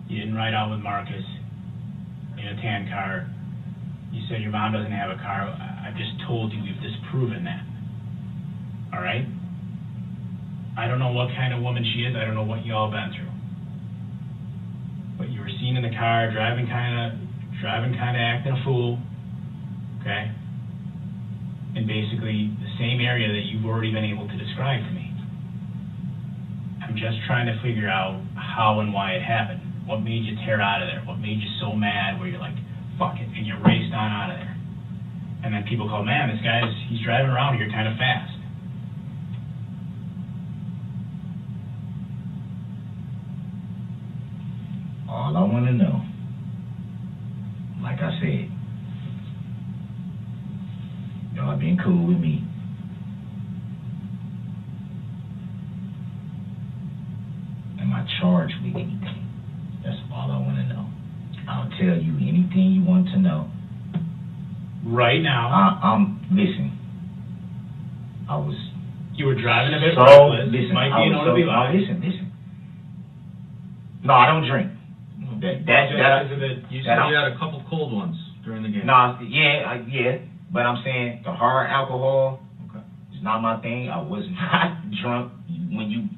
Speaker 1: You didn't ride out with Marcus in a tan car. You said your mom doesn't have a car. I've just told you we've disproven that. All right? I don't know what kind of woman she is. I don't know what y'all been through. But you were seen in the car driving kind of acting a fool. Okay? In basically the same area that you've already been able to describe to me. I'm just trying to figure out how and why it happened. What made you tear out of there? What made you so mad where you're like, fuck it, and you raced on out of there? And then people call, man, he's driving around here kind of fast.
Speaker 2: All I want to know, like I said, y'all been cool with me. Am I charged with anything? That's all I want to know. I'll tell you anything you want to know.
Speaker 1: Right now,
Speaker 2: listen.
Speaker 1: You were driving a bit
Speaker 2: So,
Speaker 1: reckless.
Speaker 2: listen,
Speaker 1: Might be an OWI.
Speaker 2: listen. No, I don't drink.
Speaker 3: You said you had a couple cold ones during the game.
Speaker 2: No, yeah, but I'm saying the hard alcohol is not my thing. I was not drunk. When you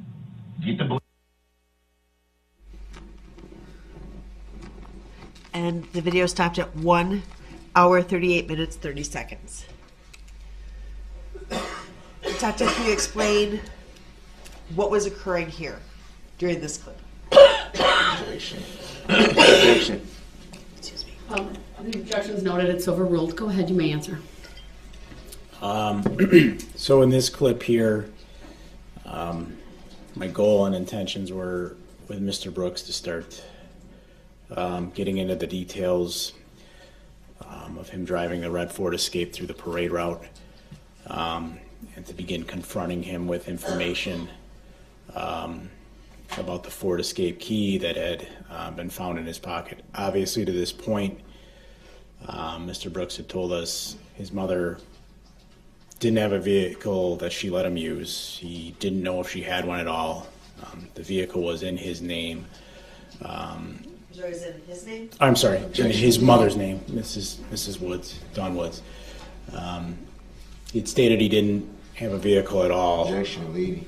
Speaker 2: get the
Speaker 4: And the video stopped at 1 hour, 38 minutes, 30 seconds. Detective, can you explain what was occurring here during this clip?
Speaker 6: Objection.
Speaker 4: Excuse me.
Speaker 7: The objection's noted, it's overruled. Go ahead, you may answer.
Speaker 5: So in this clip here, my goal and intentions were with Mr. Brooks to start getting into the details of him driving the red Ford Escape through the parade route, and to begin confronting him with information about the Ford Escape key that had been found in his pocket. Obviously, to this point, Mr. Brooks had told us his mother didn't have a vehicle that she let him use. He didn't know if she had one at all. The vehicle was in his name.
Speaker 4: Is it in his name?
Speaker 5: I'm sorry, in his mother's name, Mrs. Woods, Dawn Woods. He had stated he didn't have a vehicle at all.
Speaker 6: Objection, lady.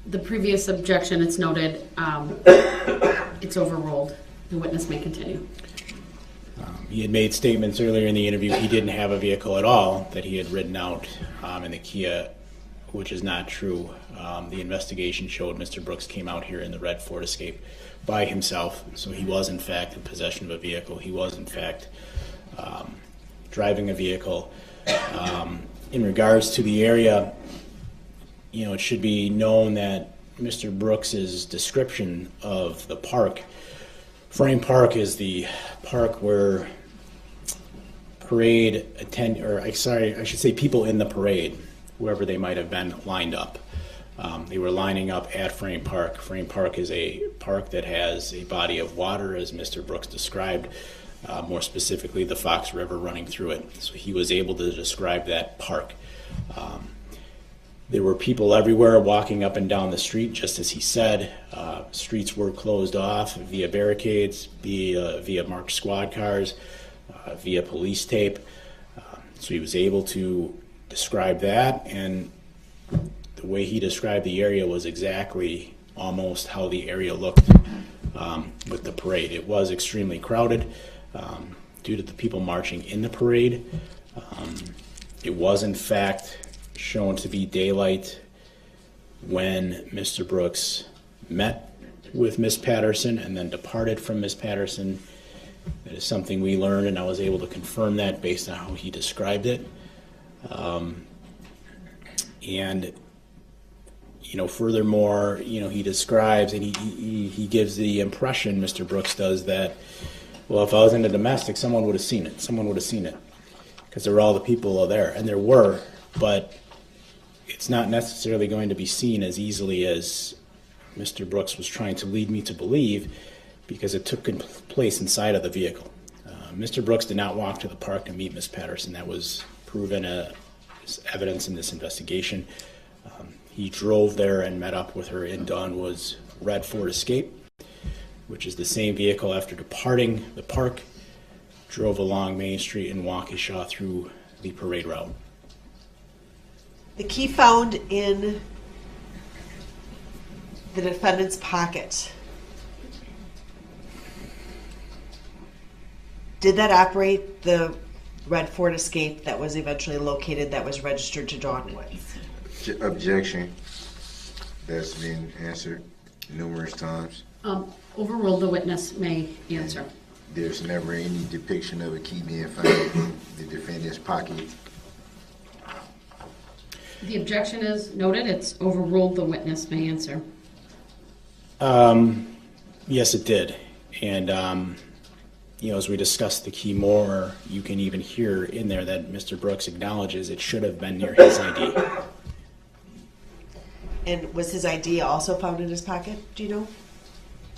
Speaker 7: The previous objection, it's noted, it's overruled. The witness may continue.
Speaker 5: He had made statements earlier in the interview he didn't have a vehicle at all, that he had ridden out in the Kia, which is not true. The investigation showed Mr. Brooks came out here in the red Ford Escape by himself, so he was in fact in possession of a vehicle. He was in fact driving a vehicle. In regards to the area, it should be known that Mr. Brooks's description of the park, Frame Park is the park where people in the parade, whoever they might have been, lined up. They were lining up at Frame Park. Frame Park is a park that has a body of water, as Mr. Brooks described, more specifically the Fox River running through it. So he was able to describe that park. There were people everywhere walking up and down the street, just as he said. Streets were closed off via barricades, via marked squad cars, via police tape. So he was able to describe that, and the way he described the area was exactly almost how the area looked with the parade. It was extremely crowded due to the people marching in the parade. It was in fact shown to be daylight when Mr. Brooks met with Miss Patterson and then departed from Miss Patterson. That is something we learned, and I was able to confirm that based on how he described it. Furthermore, he describes and he gives the impression, Mr. Brooks does, that, well, if I was in a domestic, someone would have seen it. Because there were all the people there, and there were, but it's not necessarily going to be seen as easily as Mr. Brooks was trying to lead me to believe, because it took place inside of the vehicle. Mr. Brooks did not walk to the park to meet Miss Patterson. That was proven as evidence in this investigation. He drove there and met up with her in Dawn Woods' red Ford Escape. which is the same vehicle after departing the park, drove along Main Street in Waukesha through the parade route.
Speaker 4: The key found in the defendant's pocket, did that operate the red Ford Escape that was eventually located that was registered to Dawn Woods?
Speaker 6: Objection. That's been answered numerous times.
Speaker 7: Overruled, the witness may answer.
Speaker 6: There's never any depiction of a key being found in the defendant's pocket.
Speaker 7: The objection is noted. It's overruled. The witness may answer.
Speaker 5: Yes, it did. And, as we discussed the key more, you can even hear in there that Mr. Brooks acknowledges it should have been near his ID.
Speaker 4: And was his ID also found in his pocket? Do you know?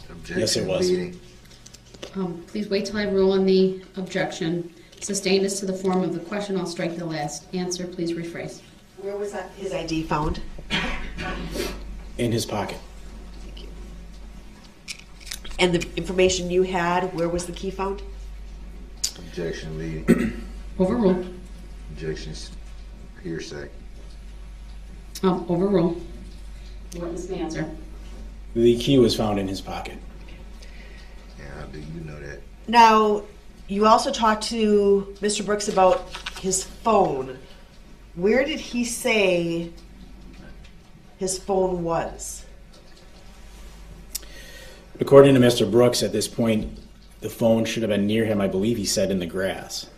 Speaker 6: Objection.
Speaker 5: Yes, it was.
Speaker 6: Leading.
Speaker 7: Please wait till I rule on the objection. Sustained as to the form of the question. I'll strike the last answer. Please rephrase.
Speaker 4: Where was that his ID found?
Speaker 5: In his pocket.
Speaker 4: Thank you. And the information you had, where was the key found?
Speaker 6: Objection. Leading.
Speaker 7: Overruled.
Speaker 6: Objections. Hearsay.
Speaker 7: Overruled. The witness may answer.
Speaker 5: The key was found in his pocket.
Speaker 6: Yeah, how do you know that?
Speaker 4: Now, you also talked to Mr. Brooks about his phone. Where did he say his phone was?
Speaker 5: According to Mr. Brooks, at this point, the phone should have been near him. I believe he said in the grass.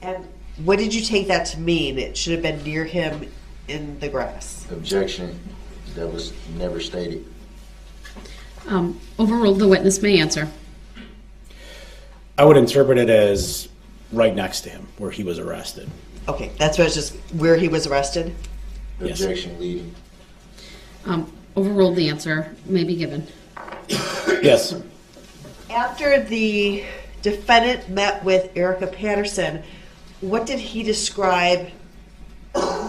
Speaker 4: And what did you take that to mean? It should have been near him in the grass.
Speaker 6: Objection. That was never stated.
Speaker 7: Overruled. The witness may answer.
Speaker 5: I would interpret it as right next to him, where he was arrested.
Speaker 4: Okay, that's what it's just where he was arrested.
Speaker 5: Yes.
Speaker 6: Objection. Leading.
Speaker 7: Overruled. The answer may be given.
Speaker 5: Yes.
Speaker 4: After the defendant met with Erica Patterson, what did he describe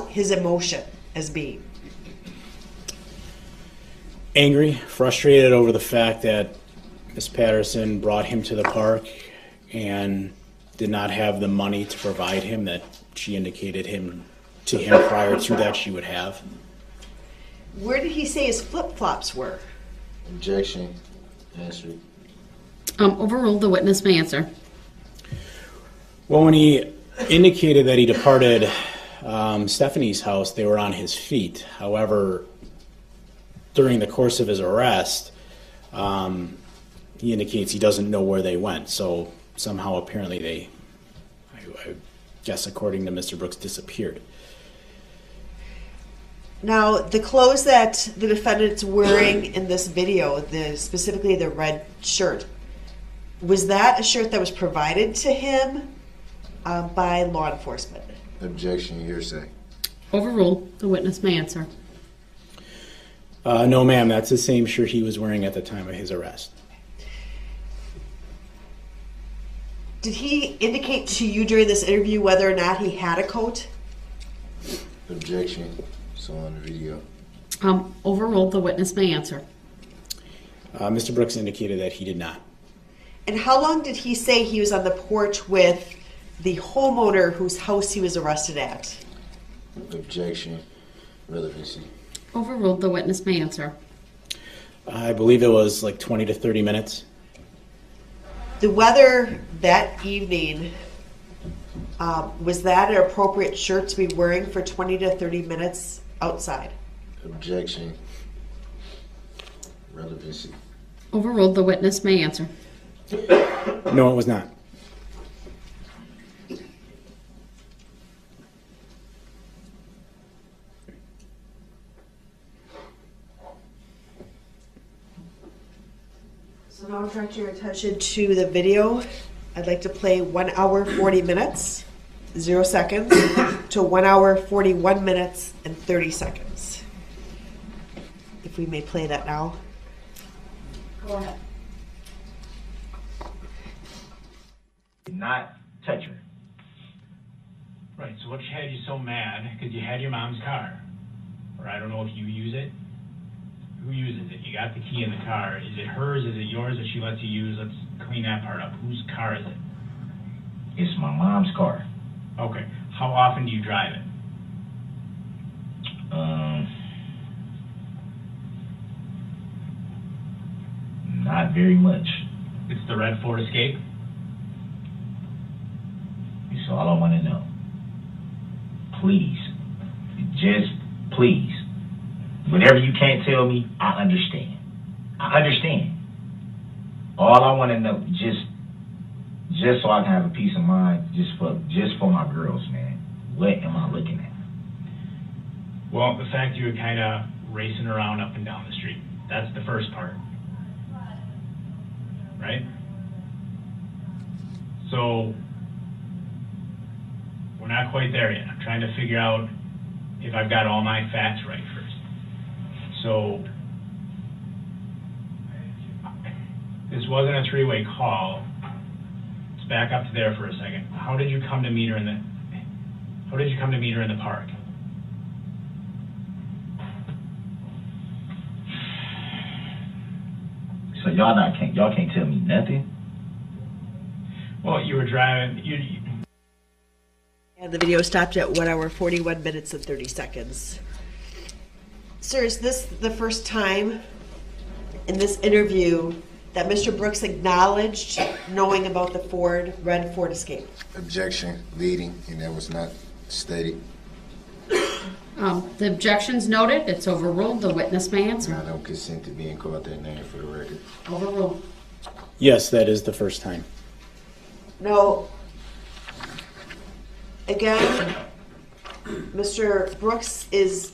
Speaker 4: his emotion as being?
Speaker 5: Angry, frustrated over the fact that Miss Patterson brought him to the park and did not have the money to provide him that she indicated to him prior to that she would have.
Speaker 4: Where did he say his flip-flops were?
Speaker 6: Objection. Answered.
Speaker 7: Overruled. The witness may answer.
Speaker 5: Well, when he indicated that he departed Stephanie's house, they were on his feet. However, during the course of his arrest, he indicates he doesn't know where they went. So somehow, apparently, they, I guess according to Mr. Brooks, disappeared.
Speaker 4: Now, the clothes that the defendant's wearing in this video, specifically the red shirt, was that a shirt that was provided to him by law enforcement?
Speaker 6: Objection. Hearsay.
Speaker 7: Overruled. The witness may answer.
Speaker 5: No, ma'am, that's the same shirt he was wearing at the time of his arrest.
Speaker 4: Did he indicate to you during this interview whether or not he had a coat?
Speaker 6: Objection. So on the video.
Speaker 7: Overruled. The witness may answer.
Speaker 5: Mr. Brooks indicated that he did not.
Speaker 4: And how long did he say he was on the porch with the homeowner whose house he was arrested at?
Speaker 6: Objection. Relevancy.
Speaker 7: Overruled. The witness may answer.
Speaker 5: I believe it was like 20 to 30 minutes.
Speaker 4: The weather that evening, was that an appropriate shirt to be wearing for 20 to 30 minutes outside?
Speaker 6: Objection. Relevancy.
Speaker 7: Overruled. The witness may answer.
Speaker 5: No, it was not.
Speaker 4: So now I'll direct your attention to the video. I'd like to play 1 hour 40 minutes, 0 seconds, to 1 hour 41 minutes and 30 seconds. If we may play that now.
Speaker 7: Go ahead.
Speaker 2: Did not touch her.
Speaker 1: Right, so what had you so mad? Because you had your mom's car. Or I don't know if you use it. Who uses it? You got the key in the car. Is it hers? Is it yours that she lets you use? Let's clean that part up. Whose car is it?
Speaker 2: It's my mom's car.
Speaker 1: Okay. How often do you drive it?
Speaker 2: Not very much.
Speaker 1: It's the red Ford Escape?
Speaker 2: It's all I want to know. Please. Just please. Whatever you can't tell me, I understand. I understand. All I want to know, just so I can have a peace of mind, just for my girls, man. What am I looking at?
Speaker 1: Well, the fact you were kind of racing around up and down the street. That's the first part. Right? So, we're not quite there yet. I'm trying to figure out if I've got all my facts right first. So, this wasn't a three-way call. Let's back up to there for a second. How did you come to meet her in the park?
Speaker 2: So y'all can't tell me nothing?
Speaker 1: Well, you were driving.
Speaker 4: And the video stopped at 1 hour, 41 minutes, and 30 seconds. Sir, is this the first time in this interview that Mr. Brooks acknowledged knowing about the red Ford Escape?
Speaker 6: Objection, leading, and that was not stated.
Speaker 7: The objection's noted, it's overruled, the witness may
Speaker 6: I
Speaker 7: answer.
Speaker 6: don't consent to being called that name for the record.
Speaker 7: Overruled.
Speaker 5: Yes, that is the first time.
Speaker 4: No. Again, Mr. Brooks is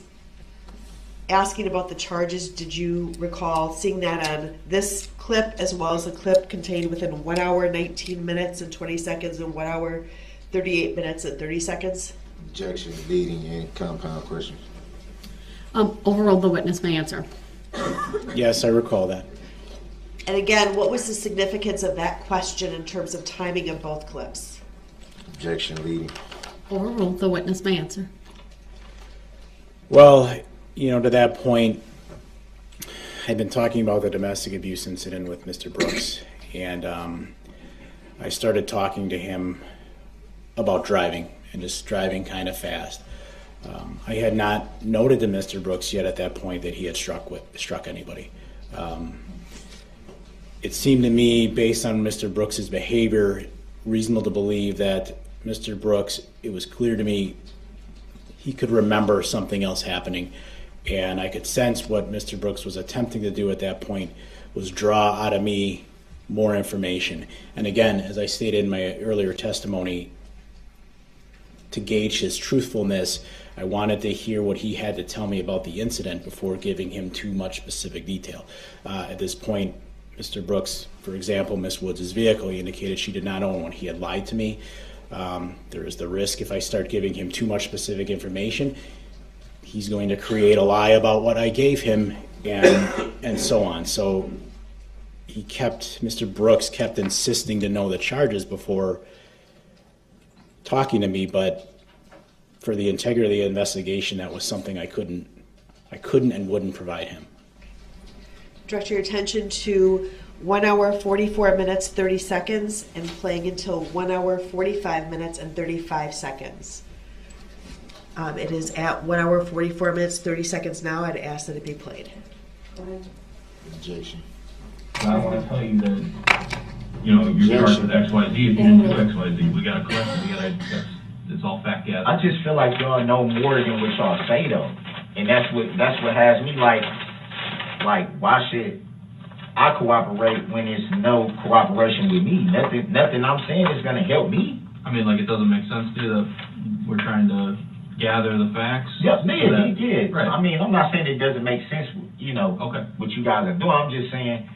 Speaker 4: asking about the charges. Did you recall seeing that on this clip as well as a clip contained within 1 hour, 19 minutes and 20 seconds and 1 hour, 38 minutes and 30 seconds?
Speaker 6: Objection, leading, and compound questions.
Speaker 7: Overruled, the witness may answer.
Speaker 5: Yes, I recall that.
Speaker 4: And again, what was the significance of that question in terms of timing of both clips?
Speaker 6: Objection, leading.
Speaker 7: Overruled, the witness may answer.
Speaker 5: Well, to that point, I'd been talking about the domestic abuse incident with Mr. Brooks, and I started talking to him about driving, and just driving kind of fast. I had not noted to Mr. Brooks yet at that point that he had struck anybody. It seemed to me, based on Mr. Brooks's behavior, reasonable to believe that Mr. Brooks, it was clear to me he could remember something else happening, and I could sense what Mr. Brooks was attempting to do at that point was draw out of me more information. And again, as I stated in my earlier testimony, to gauge his truthfulness, I wanted to hear what he had to tell me about the incident before giving him too much specific detail. At this point, Mr. Brooks, for example, Miss Woods' vehicle, he indicated she did not own one. He had lied to me. There is the risk if I start giving him too much specific information, he's going to create a lie about what I gave him, and so on. So Mr. Brooks kept insisting to know the charges before talking to me, but for the integrity of the investigation, that was something I couldn't and wouldn't provide him.
Speaker 4: Direct your attention to 1 hour, 44 minutes, 30 seconds, and playing until 1 hour, 45 minutes, and 35 seconds. It is at 1 hour, 44 minutes, 30 seconds now. I'd ask that it be played.
Speaker 6: Objection.
Speaker 3: I want to tell you that, you're charged with X, Y, Z. If you didn't do X, Y, Z, we got to collect it. It's all fact gathered.
Speaker 2: I just feel like y'all know more than what y'all say though, and that's what has me like why should I cooperate when there's no cooperation with me? Nothing I'm saying is gonna help me.
Speaker 3: I mean, it doesn't make sense to you that we're trying to gather the facts.
Speaker 2: Yeah.
Speaker 3: Right.
Speaker 2: I mean, I'm not saying it doesn't make sense,
Speaker 3: Okay.
Speaker 2: what you guys are doing. I'm just saying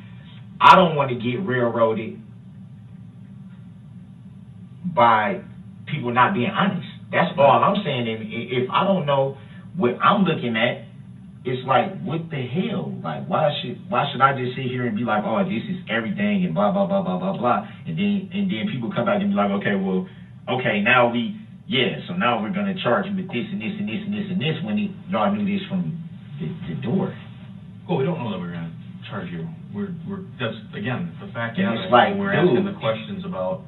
Speaker 2: I don't want to get railroaded by people not being honest. That's all I'm saying. If I don't know what I'm looking at, it's like, what the hell? Like, why should I just sit here and be like, oh, this is everything and blah blah blah blah blah blah, and then people come back and be like, so now we're gonna charge you with this and this and this and this and this when y'all knew this from the door.
Speaker 3: Well, we don't know that we're gonna charge you. We're that's, again, the fact
Speaker 2: And
Speaker 3: is,
Speaker 2: it's like,
Speaker 3: we're asking
Speaker 2: dude.
Speaker 3: the questions about,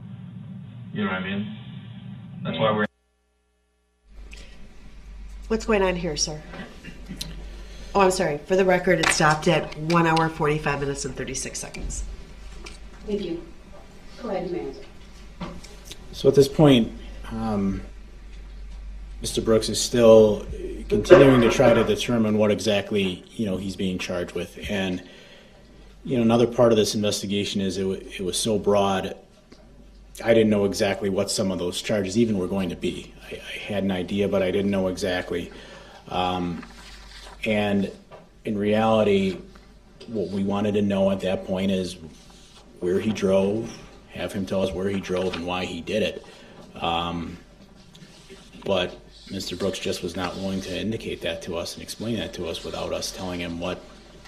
Speaker 3: you know what I mean? That's why we're.
Speaker 4: What's going on here, sir? Oh, I'm sorry. For the record, it stopped at 1 hour, 45 minutes, and 36 seconds.
Speaker 7: Thank you. Go ahead, Matt.
Speaker 5: So at this point, Mr. Brooks is still continuing to try to determine what exactly, he's being charged with. And, another part of this investigation is it was so broad, I didn't know exactly what some of those charges even were going to be. I had an idea, but I didn't know exactly. And in reality, what we wanted to know at that point is where he drove, have him tell us where he drove and why he did it. But Mr. Brooks just was not willing to indicate that to us and explain that to us without us telling him what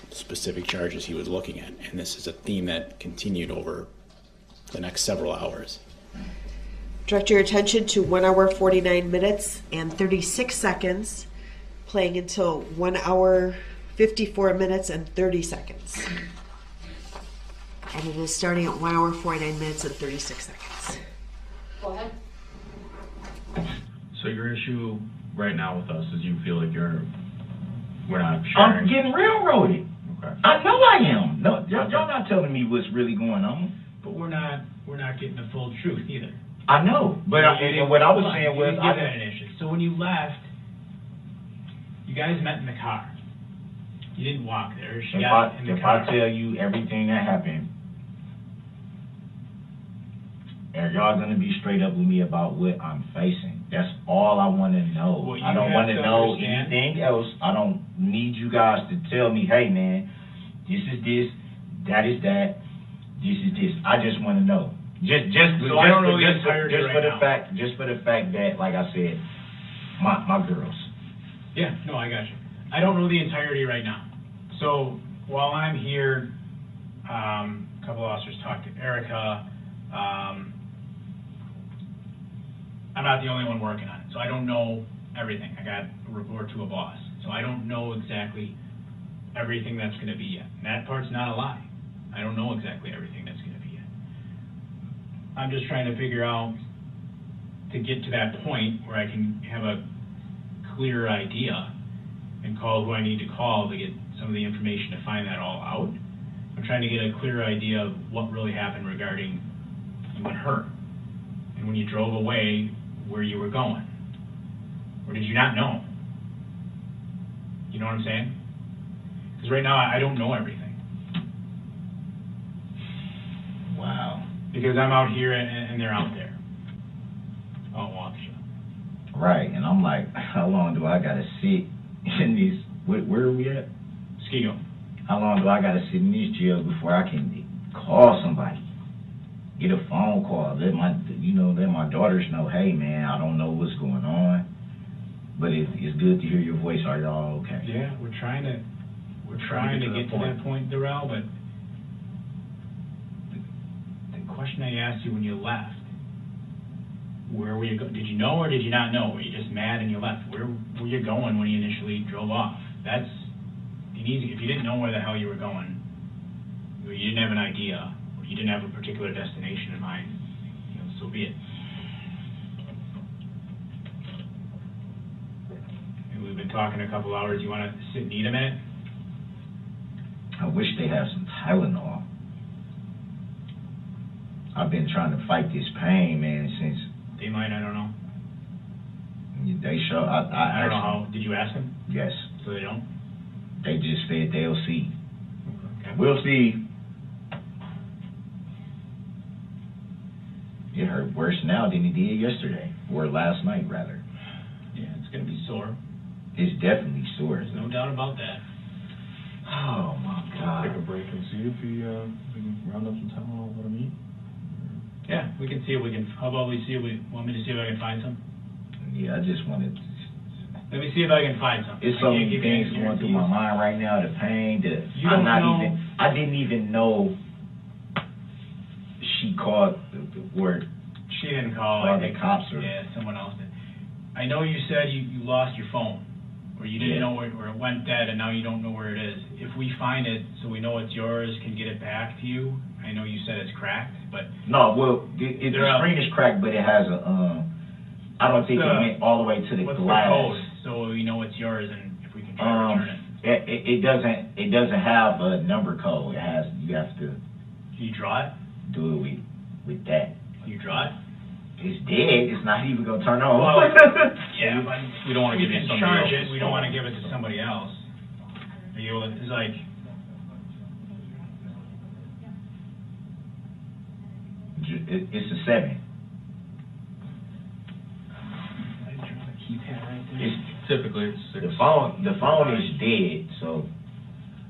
Speaker 5: specific charges he was looking at. And this is a theme that continued over the next several hours.
Speaker 4: Direct your attention to 1 hour, 49 minutes, and 36 seconds, playing until 1 hour, 54 minutes, and 30 seconds. And it is starting at 1 hour, 49 minutes, and 36 seconds.
Speaker 7: Go ahead.
Speaker 3: So your issue right now with us is you feel like we're not sharing.
Speaker 2: I'm getting railroaded.
Speaker 3: Okay.
Speaker 2: I know I am. No, y'all not telling me what's really going on.
Speaker 1: But we're not getting the full truth either.
Speaker 2: I know, but and what I was saying was,
Speaker 1: I didn't give that an issue. So when you left, you guys met in the car. You didn't walk there. She got in the car.
Speaker 2: If I tell you everything that happened, are y'all gonna be straight up with me about what I'm facing? That's all I want to know.
Speaker 1: Well,
Speaker 2: I don't want to know
Speaker 1: understand.
Speaker 2: anything else. I don't need you guys to tell me, hey man, this is this, that is that, this is this. I just want to know. Just for the fact that, like I said, my girls.
Speaker 1: Yeah, no, I got you. I don't know the entirety right now. So while I'm here, a couple of officers talked to Erica. I'm not the only one working on it, so I don't know everything. I got a report to a boss, so I don't know exactly everything that's going to be yet. And that part's not a lie. I don't know exactly everything that's going to be yet. I'm just trying to figure out to get to that point where I can have a clear idea and call who I need to call to get some of the information to find that all out. I'm trying to get a clear idea of what really happened regarding you and her. And when you drove away, where you were going. Or did you not know? You know what I'm saying? Because right now, I don't know everything.
Speaker 2: Wow.
Speaker 1: Because I'm out here and they're out there. Oh, Waukesha.
Speaker 2: Right, and I'm like, how long do I gotta sit in this? Where are we at?
Speaker 1: Skigo.
Speaker 2: How long do I gotta sit in this jail before I can call somebody? Get a phone call, let my daughters know, hey man, I don't know what's going on, but it's good to hear your voice. Are y'all okay?
Speaker 1: Yeah, we're trying to get to that point, Darrell, but the question I asked you when you left, where were you going? Did you know or did you not know? Were you just mad and you left? Where were you going when you initially drove off? That's easy. If you didn't know where the hell you were going, or you didn't have an idea, or you didn't have a particular destination in mind, so be it. And we've been talking a couple hours. You want to sit and eat a minute?
Speaker 2: I wish they had some Tylenol. I've been trying to fight this pain, man, since.
Speaker 1: They might, I don't know.
Speaker 2: They show.
Speaker 1: I don't know how. Did you ask them?
Speaker 2: Yes.
Speaker 1: So they don't?
Speaker 2: They just said they'll see.
Speaker 1: Okay.
Speaker 2: We'll see. It hurt worse now than it did yesterday, or last night, rather.
Speaker 1: Yeah, it's going to be sore.
Speaker 2: It's definitely sore.
Speaker 1: There's no doubt about that.
Speaker 2: Oh, my God.
Speaker 3: Take a break and see if we can round up some Tylenol and let him eat.
Speaker 1: Yeah, we can see if we can. How about we see if we want me to see if I can find some?
Speaker 2: Yeah, I just wanted to.
Speaker 1: Let me see if I can find some.
Speaker 2: It's so many things going through my mind right now. The pain, I didn't even know she called the word.
Speaker 1: She didn't call.
Speaker 2: Or the cops or.
Speaker 1: Yeah, someone else did. I know you said you lost your phone. or you didn't know where it went dead and now you don't know where it is. If we find it, so we know it's yours, can get it back to you. I know you said it's cracked, but
Speaker 2: No, well, the screen is cracked, but it has a, I don't think it went all the way to the
Speaker 1: what's
Speaker 2: glass.
Speaker 1: the code? So we know it's yours and if we can try to return it.
Speaker 2: It doesn't have a number code. You have to
Speaker 1: Can you draw it?
Speaker 2: do it with that.
Speaker 1: Can you draw it?
Speaker 2: It's dead. It's not even gonna turn on.
Speaker 1: Well, yeah, but
Speaker 3: We don't want to
Speaker 1: we
Speaker 3: give you
Speaker 1: can
Speaker 3: somebody
Speaker 1: charge
Speaker 3: else's
Speaker 1: it. We don't
Speaker 3: phone.
Speaker 1: want to give it to somebody else. It's like,
Speaker 2: It's a 7.
Speaker 1: keypad right there.
Speaker 2: It's,
Speaker 3: Typically, it's 6.
Speaker 2: the phone is dead. So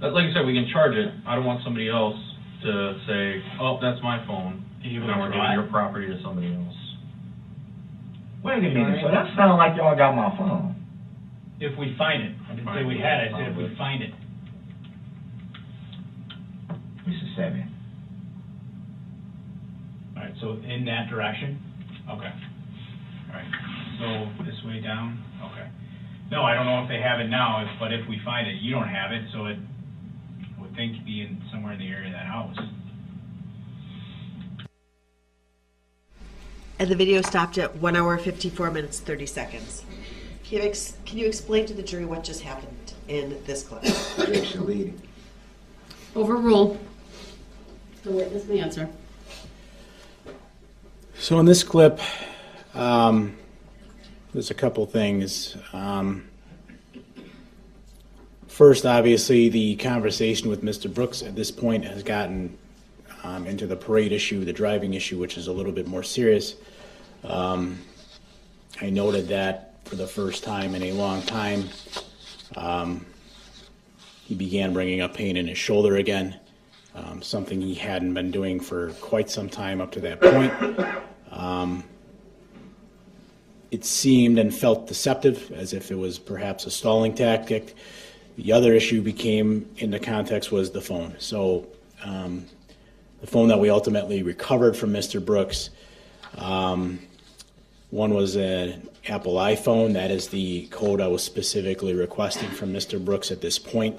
Speaker 3: Like I said, we can charge it. I don't want somebody else to say, oh, that's my phone.
Speaker 1: You
Speaker 3: Now we're
Speaker 1: wanna
Speaker 3: giving
Speaker 1: try?
Speaker 3: your property to somebody else.
Speaker 2: wait a minute. So that sounds like y'all got my phone.
Speaker 1: If we find it. I didn't say we had it. I said if we find it.
Speaker 2: It's a 7.
Speaker 1: All right, so in that direction? Okay. All right, so this way down? Okay. No, I don't know if they have it now, but if we find it, you don't have it, so it would think be in somewhere in the area of that house.
Speaker 4: And the video stopped at 1 hour, 54 minutes, 30 seconds. Can you explain to the jury what just happened in this clip?
Speaker 6: Objection leading.
Speaker 7: Overrule. The witness may answer.
Speaker 5: So in this clip, there's a couple things. First, obviously, the conversation with Mr. Brooks at this point has gotten into the parade issue, the driving issue, which is a little bit more serious. I noted that for the first time in a long time, he began bringing up pain in his shoulder again, something he hadn't been doing for quite some time up to that point. It seemed and felt deceptive, as if it was perhaps a stalling tactic. The other issue became, in the context, was the phone. So the phone that we ultimately recovered from Mr. Brooks, one was an Apple iPhone. That is the code I was specifically requesting from Mr. Brooks at this point.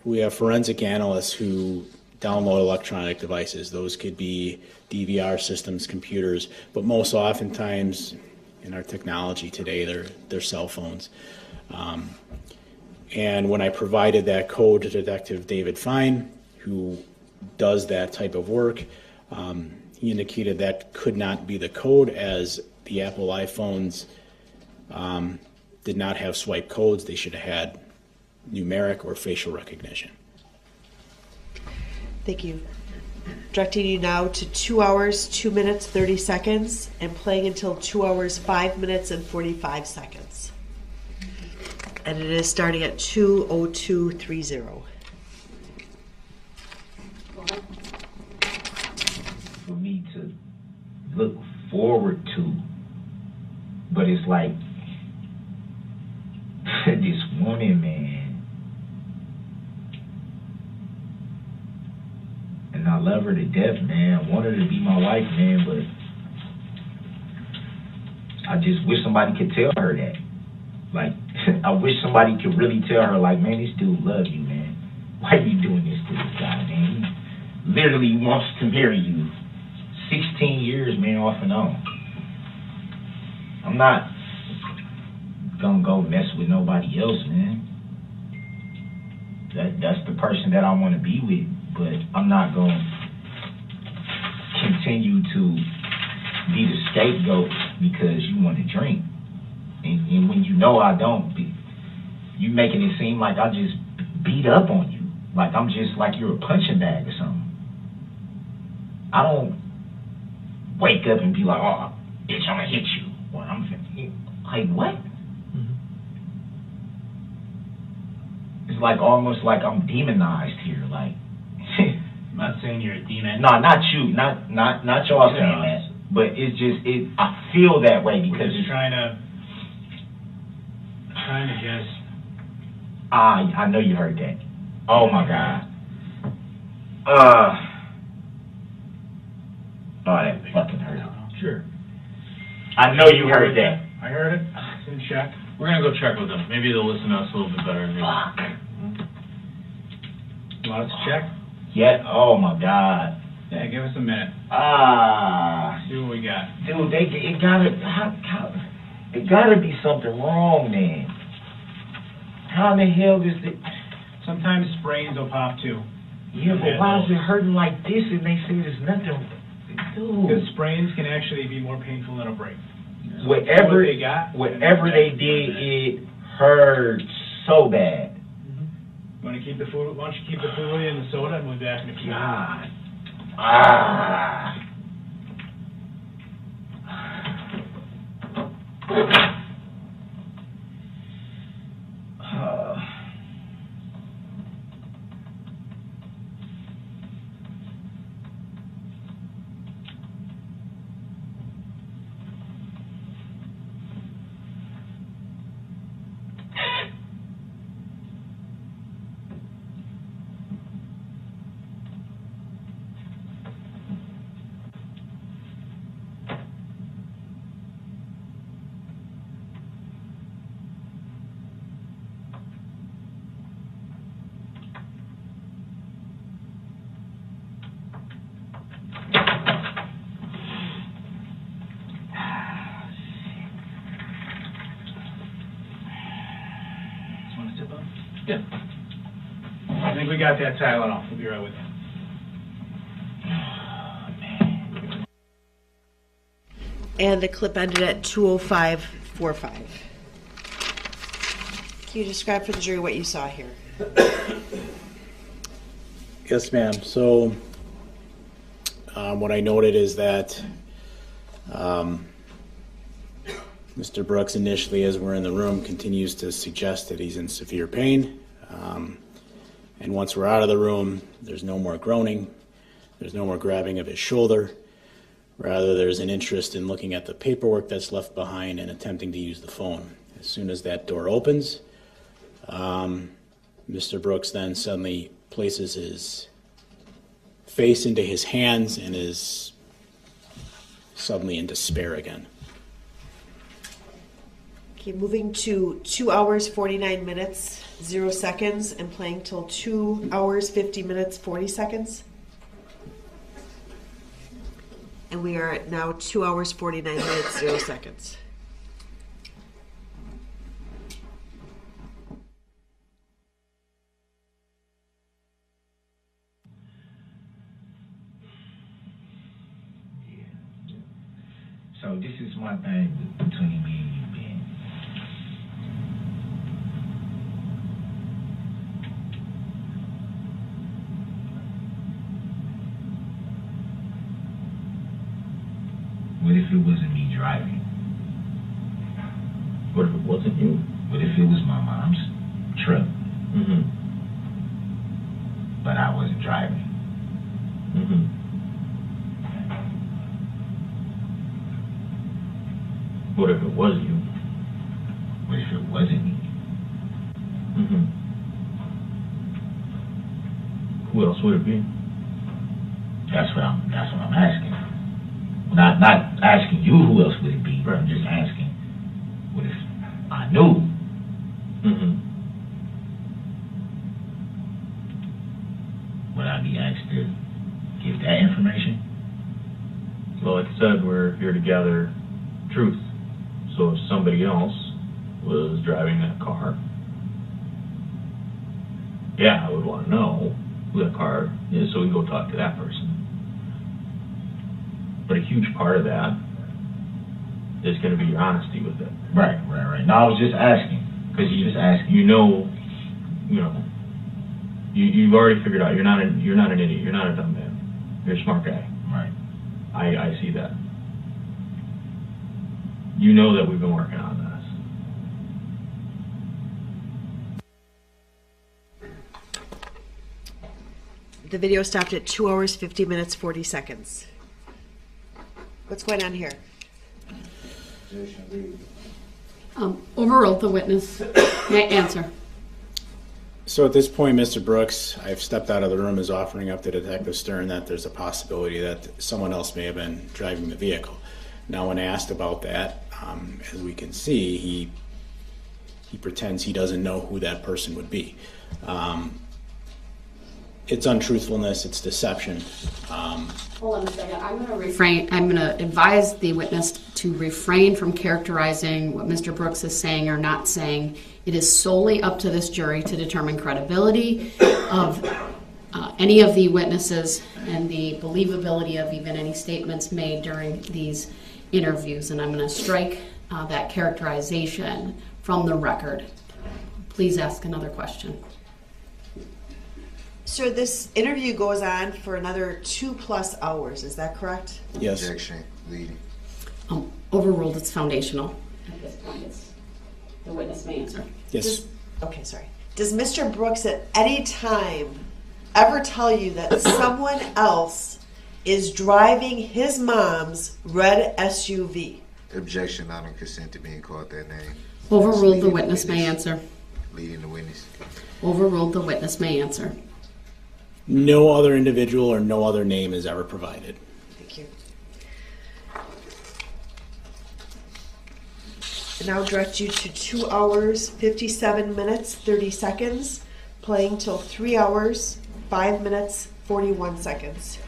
Speaker 5: We have forensic analysts who download electronic devices. Those could be DVR systems, computers, but most oftentimes in our technology today, they're cell phones. And when I provided that code to Detective David Fine, who does that type of work, he indicated that could not be the code, as the Apple iPhones did not have swipe codes. They should have had numeric or facial recognition.
Speaker 4: Thank you. Directing you now to 2 hours, 2 minutes, 30 seconds, and playing until 2 hours, 5 minutes, and 45 seconds. And it is starting at 2:02:30.
Speaker 2: For me to look forward to, but it's like this woman, man, and I love her to death, man. I want her to be my wife, man, but I just wish somebody could tell her that. Like, I wish somebody could really tell her, like, man, this dude loves you, man. Why are you doing this to this guy, man? He literally wants to marry you. 16 years, man, off and on. I'm not gonna go mess with nobody else, man. That's the person that I want to be with, but I'm not gonna continue to be the scapegoat because you want to drink. And when you know I don't, you making it seem like I just beat up on you. Like I'm just like you're a punching bag or something. I don't wake up and be like, oh, bitch, I'm gonna hit you. Well, I'm like, what? Mm-hmm. It's like almost like I'm demonized here. Like,
Speaker 1: I'm not saying you're a demon.
Speaker 2: no, not you, not y'all saying that. But it's just I feel that way because
Speaker 1: We're just trying to just.
Speaker 2: I know you heard that. Oh my God. Oh, that fucking hurt.
Speaker 3: Sure.
Speaker 2: I know you heard that.
Speaker 1: I heard it. It's in check.
Speaker 3: We're gonna go check with them. Maybe they'll listen to us a little bit better.
Speaker 2: Fuck.
Speaker 1: You want us to check?
Speaker 2: Yeah, oh my God.
Speaker 1: Yeah, give us a minute. See what we got.
Speaker 2: Dude, it gotta be something wrong, man. How in the hell is it?
Speaker 1: Sometimes sprains will pop too.
Speaker 2: Yeah, but why is it hurting like this and they say there's nothing?
Speaker 1: Because
Speaker 2: Dude.
Speaker 1: sprains can actually be more painful than a break.
Speaker 2: Whatever
Speaker 1: they got,
Speaker 2: they did, it hurt so bad.
Speaker 1: You want to keep the food? Why don't you keep the food and the soda and we'll be back in a few minutes.
Speaker 2: God.
Speaker 3: Yeah.
Speaker 1: I think we got that Tylenol. We'll be right with you.
Speaker 4: And the clip ended at 2:05:45. Can you describe for the jury what you saw here?
Speaker 5: Yes, ma'am. So, what I noted is that Mr. Brooks initially, as we're in the room, continues to suggest that he's in severe pain. And once we're out of the room, there's no more groaning. There's no more grabbing of his shoulder. Rather, there's an interest in looking at the paperwork that's left behind and attempting to use the phone. As soon as that door opens, Mr. Brooks then suddenly places his face into his hands and is suddenly in despair again.
Speaker 4: Okay, moving to 2 hours, 49 minutes, 0 seconds, and playing till 2 hours, 50 minutes, 40 seconds. And we are at now 2 hours, 49 minutes, 0 seconds.
Speaker 2: So this is my thing between me and you, Ben. What if it wasn't me driving?
Speaker 3: What if it wasn't you?
Speaker 2: What if it was my mom's truck,
Speaker 3: Mm-hmm.
Speaker 2: but I wasn't driving?
Speaker 3: Mm-hmm. What if it was you?
Speaker 2: What if it wasn't me?
Speaker 3: Mm-hmm. Who else would it be?
Speaker 2: That's what I'm asking. Not asking you who else would it be, but I'm just asking, what if I knew?
Speaker 3: Mm-hmm.
Speaker 2: Would I be asked to give that information?
Speaker 3: Well, like I said, we're here to gather truth. So if somebody else was driving that car, yeah, I would want to know who that car is so we can go talk to that person. But a huge part of that is going to be your honesty with it.
Speaker 2: Right. No, I was just asking.
Speaker 3: Because you've already figured out you're not an idiot. You're not a dumb man. You're a smart guy.
Speaker 2: Right.
Speaker 3: I see that. You know that we've been working on this.
Speaker 4: The video stopped at 2 hours, 50 minutes, 40 seconds. What's going on here?
Speaker 7: Overruled the witness. May answer.
Speaker 5: So at this point, Mr. Brooks, I've stepped out of the room, is offering up to Detective Stern that there's a possibility that someone else may have been driving the vehicle. Now, when asked about that, as we can see, he he pretends he doesn't know who that person would be. It's untruthfulness, it's deception.
Speaker 7: Hold on a second. I'm going to advise the witness to refrain from characterizing what Mr. Brooks is saying or not saying. It is solely up to this jury to determine credibility of any of the witnesses and the believability of even any statements made during these interviews. And I'm going to strike that characterization from the record. Please ask another question.
Speaker 4: Sir, this interview goes on for another 2+ hours, is that correct?
Speaker 5: Yes.
Speaker 6: Objection, leading.
Speaker 7: Overruled, it's foundational. At this point, the witness may answer.
Speaker 5: Yes.
Speaker 4: Does Mr. Brooks at any time ever tell you that someone else is driving his mom's red SUV?
Speaker 6: Objection, I don't consent to being called that name.
Speaker 7: Overruled, the witness may answer.
Speaker 6: Leading the witness.
Speaker 7: Overruled, the witness may answer.
Speaker 5: No other individual or no other name is ever provided.
Speaker 4: Thank you. And now direct you to 2 hours, 57 minutes, 30 seconds, playing till 3 hours, 5 minutes, 41 seconds.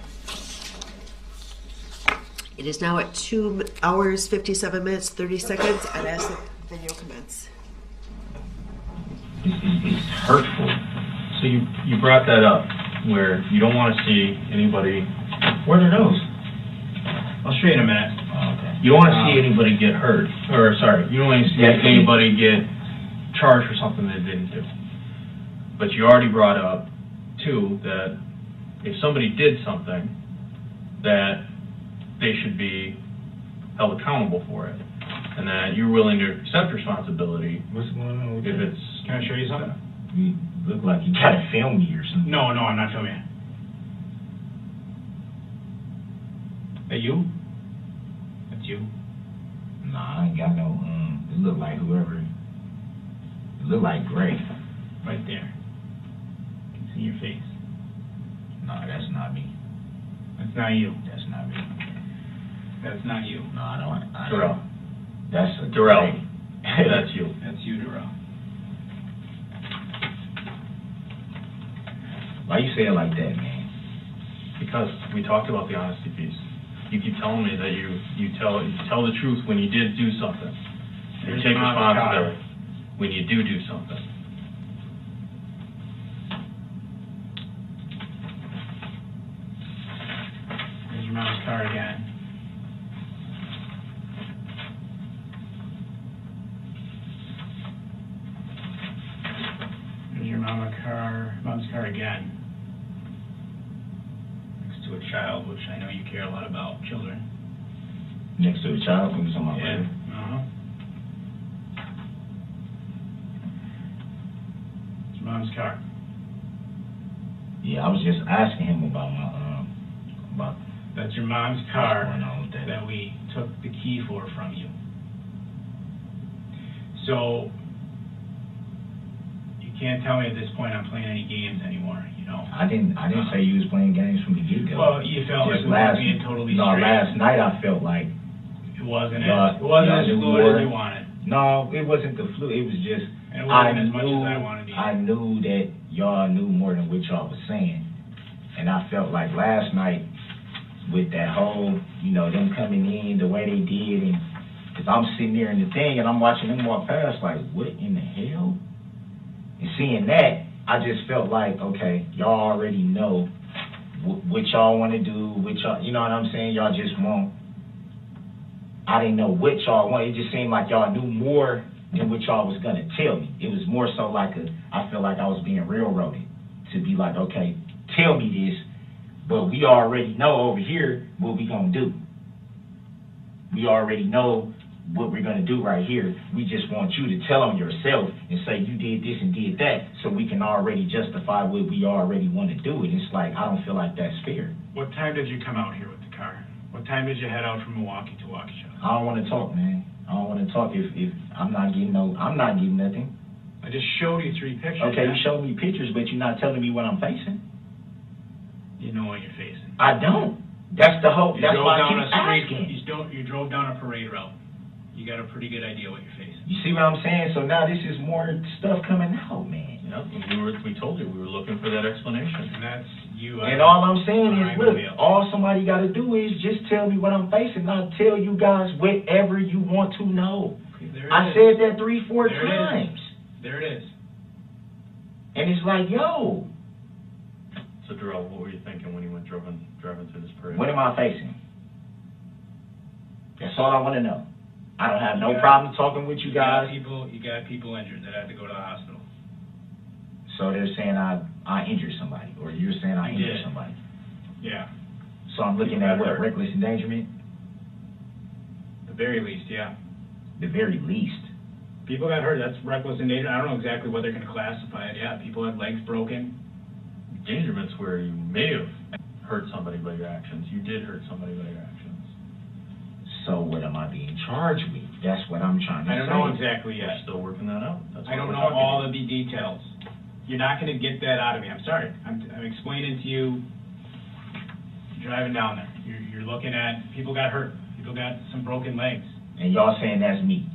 Speaker 4: It is now at 2 hours, 57 minutes, 30 seconds, and as the video commence.
Speaker 2: It's hurtful.
Speaker 3: So you brought that up, where you don't want to see anybody.
Speaker 2: What are those?
Speaker 1: I'll show you in a minute.
Speaker 2: Oh, okay.
Speaker 3: You don't want to see anybody get hurt, or sorry, you don't want to see anybody get charged for something they didn't do. But you already brought up too that if somebody did something, that they should be held accountable for it, and that you're willing to accept responsibility.
Speaker 2: What's going on with
Speaker 3: If
Speaker 2: that?
Speaker 3: it's
Speaker 1: Can I show you something?
Speaker 2: You look like you gotta film me or something.
Speaker 1: No, I'm not filming it. That you? That's you.
Speaker 2: Nah, I ain't got no, it look like whoever. It look like Gray.
Speaker 1: Right there. You can see your face.
Speaker 2: Nah, that's not me.
Speaker 1: That's not you.
Speaker 2: That's not me.
Speaker 1: That's not you.
Speaker 2: No, I don't.
Speaker 3: Darrell.
Speaker 2: That's a
Speaker 3: Darrell.
Speaker 2: Gray.
Speaker 3: That's you.
Speaker 1: That's you, Darrell.
Speaker 2: Why you say it like that, man?
Speaker 3: Because we talked about the honesty piece. You keep telling me that you tell the truth when you did do something. You
Speaker 1: Here's
Speaker 3: take
Speaker 1: Mom's
Speaker 3: responsibility when you do something.
Speaker 1: There's your mom's car again. There's your mom's car again. Next to a child, which I know you care a lot about, children.
Speaker 2: Next to a child from some other.
Speaker 1: Yeah. Uh-huh. It's your mom's car.
Speaker 2: Yeah, I was just asking him about my about
Speaker 1: That's your mom's car
Speaker 2: what's going on with that.
Speaker 1: that we took the key for from you. So, you can't tell me at this point I'm playing any games anymore, you know?
Speaker 2: I didn't say you was playing games from the get-go.
Speaker 1: Well, you felt like
Speaker 2: Just
Speaker 1: we weren't being totally straight.
Speaker 2: last night I felt like
Speaker 1: It wasn't
Speaker 2: y'all-
Speaker 1: as fluid
Speaker 2: y'all
Speaker 1: as
Speaker 2: knew
Speaker 1: you
Speaker 2: more.
Speaker 1: wanted.
Speaker 2: no, it wasn't the flu. It was just
Speaker 1: And it wasn't as much as I wanted to.
Speaker 2: I knew that y'all knew more than what y'all was saying, and I felt like last night with that whole, them coming in the way they did, and because I'm sitting there in the thing and I'm watching them walk past, like, what in the hell? And seeing that, I just felt like, okay, y'all already know what y'all want to do, what y'all, you know what I'm saying? Y'all just want. I didn't know what y'all want. It just seemed like y'all knew more than what y'all was gonna tell me. It was more so like I feel like I was being railroaded to be like, okay, tell me this, but we already know over here what we gonna do. We already know what we're gonna do right here. We just want you to tell them yourself and say you did this and did that, so we can already justify what we already want to do. And it's like I don't feel like that's fair.
Speaker 1: What time did you come out here with the car? What time did you head out from Milwaukee to Waukesha?
Speaker 2: I don't want to talk, man. I don't want to talk if I'm not getting nothing.
Speaker 1: I just showed you 3 pictures.
Speaker 2: Okay,
Speaker 1: man.
Speaker 2: you showed me pictures, but you're not telling me what I'm facing.
Speaker 1: You know what you're facing.
Speaker 2: I don't. That's the hope.
Speaker 1: You
Speaker 2: That's
Speaker 1: drove
Speaker 2: why I
Speaker 1: down
Speaker 2: keep
Speaker 1: a street.
Speaker 2: asking.
Speaker 1: You drove down a parade route. you got a pretty good idea what you're facing.
Speaker 2: You see what I'm saying? So now this is more stuff coming out, man.
Speaker 3: Yep, we told you, we were looking for that explanation.
Speaker 1: And that's you.
Speaker 2: And all I'm saying is,
Speaker 1: behind
Speaker 2: look,
Speaker 1: the wheel.
Speaker 2: all somebody got to do is just tell me what I'm facing. I'll tell you guys whatever you want to know.
Speaker 1: There it
Speaker 2: I
Speaker 1: is.
Speaker 2: said that 3-4
Speaker 1: There it is.
Speaker 2: times.
Speaker 1: There it is.
Speaker 2: And it's like, yo,
Speaker 3: So Darrell, what were you thinking when you went driving through this parade?
Speaker 2: what am I facing? That's all I want to know. I don't have no problem talking with you guys.
Speaker 1: You got people injured that had to go to the hospital.
Speaker 2: So they're saying I injured somebody, or you're saying I
Speaker 1: You
Speaker 2: injured
Speaker 1: did.
Speaker 2: somebody.
Speaker 1: Yeah.
Speaker 2: So I'm looking
Speaker 1: People
Speaker 2: at
Speaker 1: got
Speaker 2: what,
Speaker 1: hurt.
Speaker 2: reckless endangerment?
Speaker 1: At the very least, yeah.
Speaker 2: The very least.
Speaker 1: People got hurt. That's reckless endangerment. I don't know exactly what they're going to classify it. Yeah, people had legs broken.
Speaker 3: Endangerment's where you may have hurt somebody by your actions. You did hurt somebody by your actions.
Speaker 2: So what am I being charged with? That's what I'm trying to
Speaker 1: I don't
Speaker 2: say.
Speaker 1: know exactly
Speaker 3: We're
Speaker 1: yet.
Speaker 3: still working that out. That's
Speaker 1: I
Speaker 3: what
Speaker 1: don't
Speaker 3: we're
Speaker 1: know
Speaker 3: talking
Speaker 1: all
Speaker 3: about.
Speaker 1: of the details. You're not going to get that out of me. I'm sorry. I'm explaining to you. Driving down there, you're looking at people got hurt. People got some broken legs.
Speaker 2: And y'all saying that's me.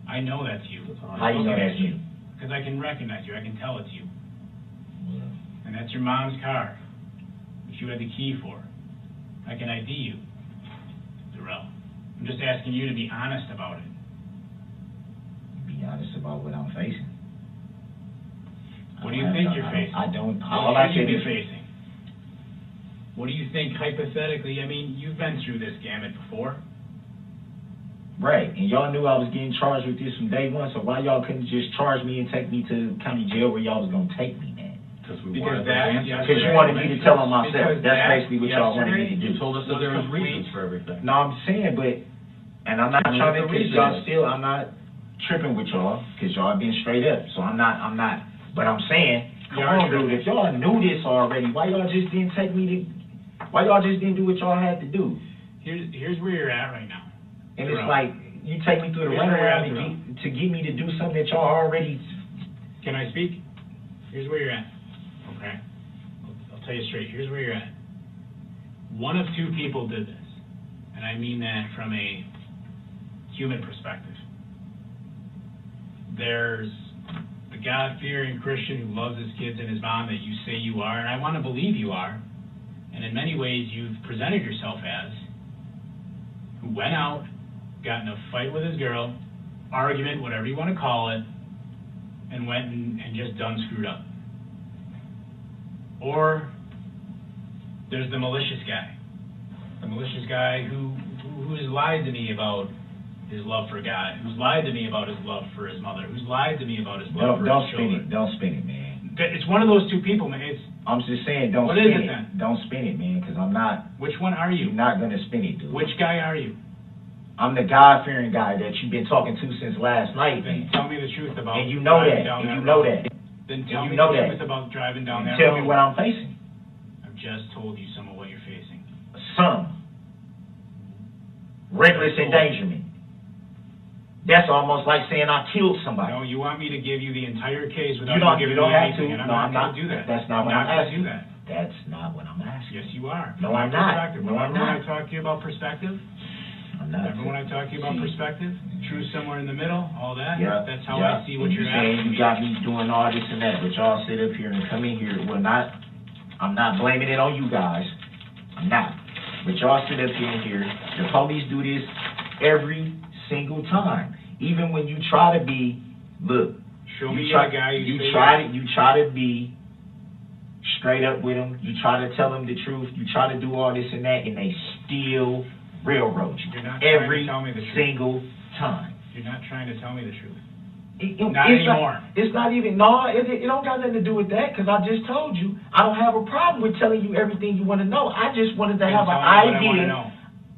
Speaker 1: I know that's you.
Speaker 2: How you know that's me?
Speaker 1: Because I can recognize you. I can tell it's you. And that's your mom's car, which you had the key for. I can ID you, Darrell. I'm just asking you to be honest about it.
Speaker 2: Be honest about what I'm facing.
Speaker 1: What do you think you're facing?
Speaker 2: I don't.
Speaker 1: What
Speaker 2: All I
Speaker 1: should
Speaker 2: said
Speaker 1: you
Speaker 2: is
Speaker 1: be facing? What do you think hypothetically? I mean, you've been through this gamut before.
Speaker 2: right. And y'all knew I was getting charged with this from day one. So why y'all couldn't just charge me and take me to county jail where y'all was gonna take me, man?
Speaker 3: Because
Speaker 1: Because that,
Speaker 2: Because you wanted me to tell on myself.
Speaker 1: Because
Speaker 2: That's
Speaker 1: that
Speaker 2: basically what y'all wanted me to do.
Speaker 3: You told us that there was reasons for everything.
Speaker 2: No, I'm saying, but, and I'm not
Speaker 3: What
Speaker 2: trying
Speaker 3: the
Speaker 2: to, because
Speaker 3: reason
Speaker 2: y'all
Speaker 3: is?
Speaker 2: still, I'm not tripping with y'all, because y'all been straight up. So I'm not, but I'm saying, come
Speaker 1: You are
Speaker 2: on, dude,
Speaker 1: tripping.
Speaker 2: if y'all knew this already, why y'all just didn't take me to, why y'all just didn't do what y'all had to do?
Speaker 1: Here's where you're at right now.
Speaker 2: And it's
Speaker 1: Darrell.
Speaker 2: like, you take me through the
Speaker 1: Here's where you're at,
Speaker 2: runaround to get me to do something that y'all already,
Speaker 1: Can I speak? Here's where you're at. Okay. I'll tell you straight. Here's where you're at. One of two people did this, and I mean that from a human perspective. There's the God-fearing Christian who loves his kids and his mom that you say you are, and I want to believe you are, and in many ways you've presented yourself as, who went out, got in a fight with his girl, argument, whatever you want to call it, and went and just done screwed up. Or there's the malicious guy. The malicious guy who's lied to me about his love for God, who's lied to me about his love for his mother, who's lied to me about his love for
Speaker 2: don't
Speaker 1: his
Speaker 2: spin
Speaker 1: children.
Speaker 2: it, don't spin it, man.
Speaker 1: It's one of those two people, man.
Speaker 2: I'm just saying, don't
Speaker 1: What
Speaker 2: spin
Speaker 1: is it
Speaker 2: it.
Speaker 1: then?
Speaker 2: Don't spin it, man, because I'm not,
Speaker 1: Which one are
Speaker 2: you're
Speaker 1: you?
Speaker 2: not gonna spin it, dude.
Speaker 1: Which guy are you?
Speaker 2: I'm the God-fearing guy that you've been talking to since last night,
Speaker 1: Then
Speaker 2: man.
Speaker 1: tell me the truth about
Speaker 2: And you know
Speaker 1: driving
Speaker 2: that,
Speaker 1: down
Speaker 2: and you
Speaker 1: that
Speaker 2: know
Speaker 1: road.
Speaker 2: that.
Speaker 1: Then tell
Speaker 2: you
Speaker 1: me
Speaker 2: know
Speaker 1: the
Speaker 2: that.
Speaker 1: truth about driving down that
Speaker 2: Tell
Speaker 1: road.
Speaker 2: me what I'm facing.
Speaker 1: I've just told you some of what you're facing.
Speaker 2: Some. Reckless endangerment. That's almost like saying I killed somebody.
Speaker 1: No, you want me to give you the entire case without
Speaker 2: You don't
Speaker 1: giving
Speaker 2: you don't
Speaker 1: me
Speaker 2: have to.
Speaker 1: anything, and I'm
Speaker 2: No,
Speaker 1: not
Speaker 2: I'm
Speaker 1: going
Speaker 2: not.
Speaker 1: to do that.
Speaker 2: That's not what I'm
Speaker 1: gonna
Speaker 2: asking.
Speaker 1: do that.
Speaker 2: That's not what I'm asking.
Speaker 1: Yes, you are.
Speaker 2: No,
Speaker 1: From my
Speaker 2: I'm not.
Speaker 1: perspective.
Speaker 2: No, I'm
Speaker 1: Remember when I
Speaker 2: not.
Speaker 1: talked to you about perspective?
Speaker 2: I'm not.
Speaker 1: Remember when I talked to you about
Speaker 2: See.
Speaker 1: perspective? Truth somewhere in the middle, all that?
Speaker 2: Yeah,
Speaker 1: That's how
Speaker 2: yeah.
Speaker 1: I see what
Speaker 2: And
Speaker 1: you're
Speaker 2: you saying
Speaker 1: asking
Speaker 2: you
Speaker 1: me.
Speaker 2: got me doing all this and that, but y'all sit up here and come in here. Well, I'm not blaming it on you guys. I'm not. But y'all sit up here. The police do this every single time. Even when you try to be, look.
Speaker 1: Show me
Speaker 2: you try,
Speaker 1: a guy
Speaker 2: you
Speaker 1: say
Speaker 2: try to be straight up with them. You try to tell them the truth. You try to do all this and that, and they still railroad you
Speaker 1: You're not trying to
Speaker 2: every
Speaker 1: tell me the truth.
Speaker 2: single time.
Speaker 1: You're not trying to tell me the truth.
Speaker 2: Not
Speaker 1: anymore.
Speaker 2: It's not even, no, it don't got nothing to do with that, because I just told you, I don't have a problem with telling you everything you want to know. I just wanted to have an idea.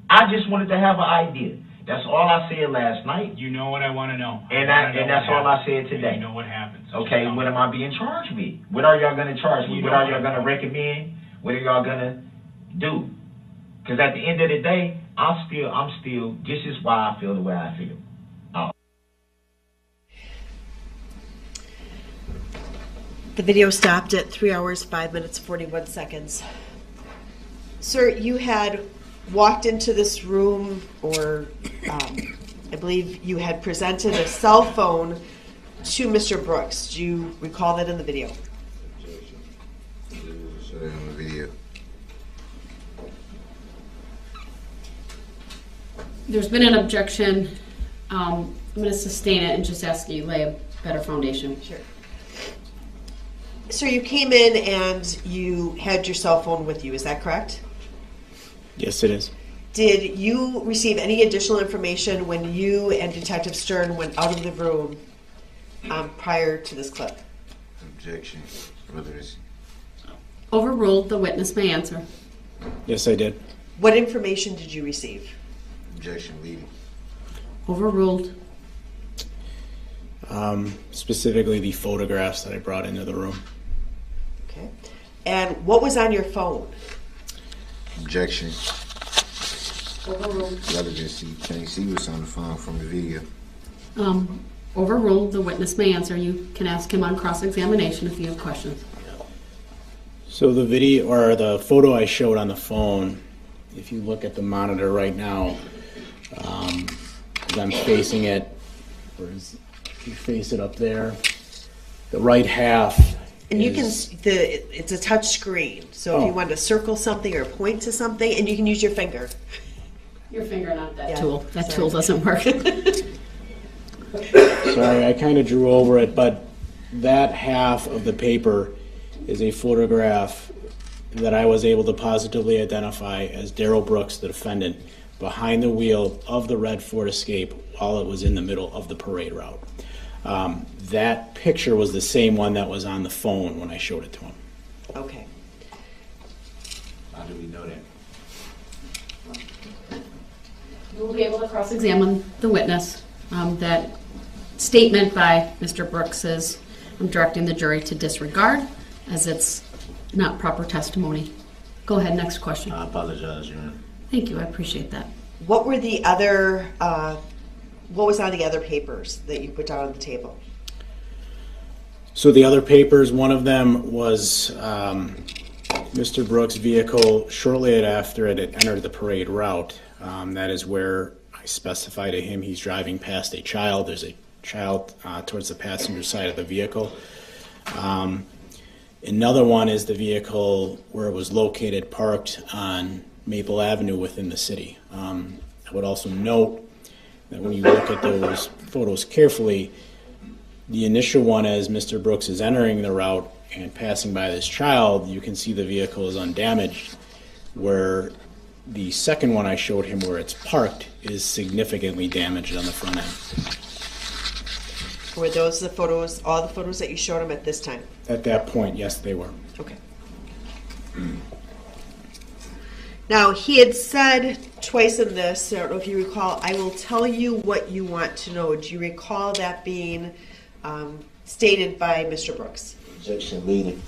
Speaker 2: I just wanted to have an idea. That's all I said last night.
Speaker 1: You know what I want to know.
Speaker 2: And that's all I said today.
Speaker 1: You know what happens.
Speaker 2: Okay, what am I being charged with? What are y'all going to charge me? What are y'all going to recommend? What are y'all going to do? Because at the end of the day, I'm still, this is why I feel the way I feel.
Speaker 4: The video stopped at 3 hours, 5 minutes, 41 seconds. Sir, you had walked into this room or I believe you had presented a cell phone to Mr. Brooks. Do you recall that in the video?
Speaker 6: Show that on the video.
Speaker 7: There's been an objection. I'm going to sustain it and just ask you to lay a better foundation.
Speaker 4: Sure. So you came in and you had your cell phone with you, is that correct?
Speaker 5: Yes, it is.
Speaker 4: Did you receive any additional information when you and Detective Stern went out of the room prior to this clip?
Speaker 6: Objection. Whether it's
Speaker 7: Overruled. The witness may answer.
Speaker 5: Yes, I did.
Speaker 4: What information did you receive?
Speaker 6: objection leading.
Speaker 7: Overruled.
Speaker 5: Specifically the photographs that I brought into the room.
Speaker 4: Okay. And what was on your phone?
Speaker 6: Objection.
Speaker 7: Overruled.
Speaker 6: Rather than see, can't see what's on the phone from the video.
Speaker 7: Overruled. The witness may answer. You can ask him on cross-examination if you have questions.
Speaker 5: So the video or the photo I showed on the phone, if you look at the monitor right now, as I'm facing it, or as you face it up there, the right half.
Speaker 4: And you can, it's a touch screen, so if you want to circle something or point to something, and you can use your finger.
Speaker 7: Your finger, not that
Speaker 4: Yeah,
Speaker 7: tool. That
Speaker 4: sorry.
Speaker 7: tool doesn't work.
Speaker 5: Sorry, I kind of drew over it, but that half of the paper is a photograph that I was able to positively identify as Darrell Brooks, the defendant, behind the wheel of the red Ford Escape while it was in the middle of the parade route. That picture was the same one that was on the phone when I showed it to him.
Speaker 4: Okay.
Speaker 2: How do we know that?
Speaker 7: You will be able to cross-examine the witness. That statement by Mr. Brooks is, I'm directing the jury to disregard, as it's not proper testimony. Go ahead, next question.
Speaker 2: I apologize, Your Honor.
Speaker 7: Thank you, I appreciate that.
Speaker 4: What were the other, what was on the other papers that you put down on the table?
Speaker 5: So the other papers, one of them was Mr. Brooks' vehicle shortly after it had entered the parade route. That is where I specify to him he's driving past a child. There's a child towards the passenger side of the vehicle. Another one is the vehicle where it was located parked on Maple Avenue within the city. I would also note that when you look at those photos carefully, the initial one as Mr. Brooks is entering the route and passing by this child, you can see the vehicle is undamaged, where the second one I showed him where it's parked is significantly damaged on the front end.
Speaker 4: Were those the photos, all the photos that you showed him at this time?
Speaker 5: At that point, yes, they were.
Speaker 4: Okay. Now, he had said twice in this, I don't know if you recall, I will tell you what you want to know. Do you recall that being stated by Mr. Brooks?
Speaker 2: Objection leading.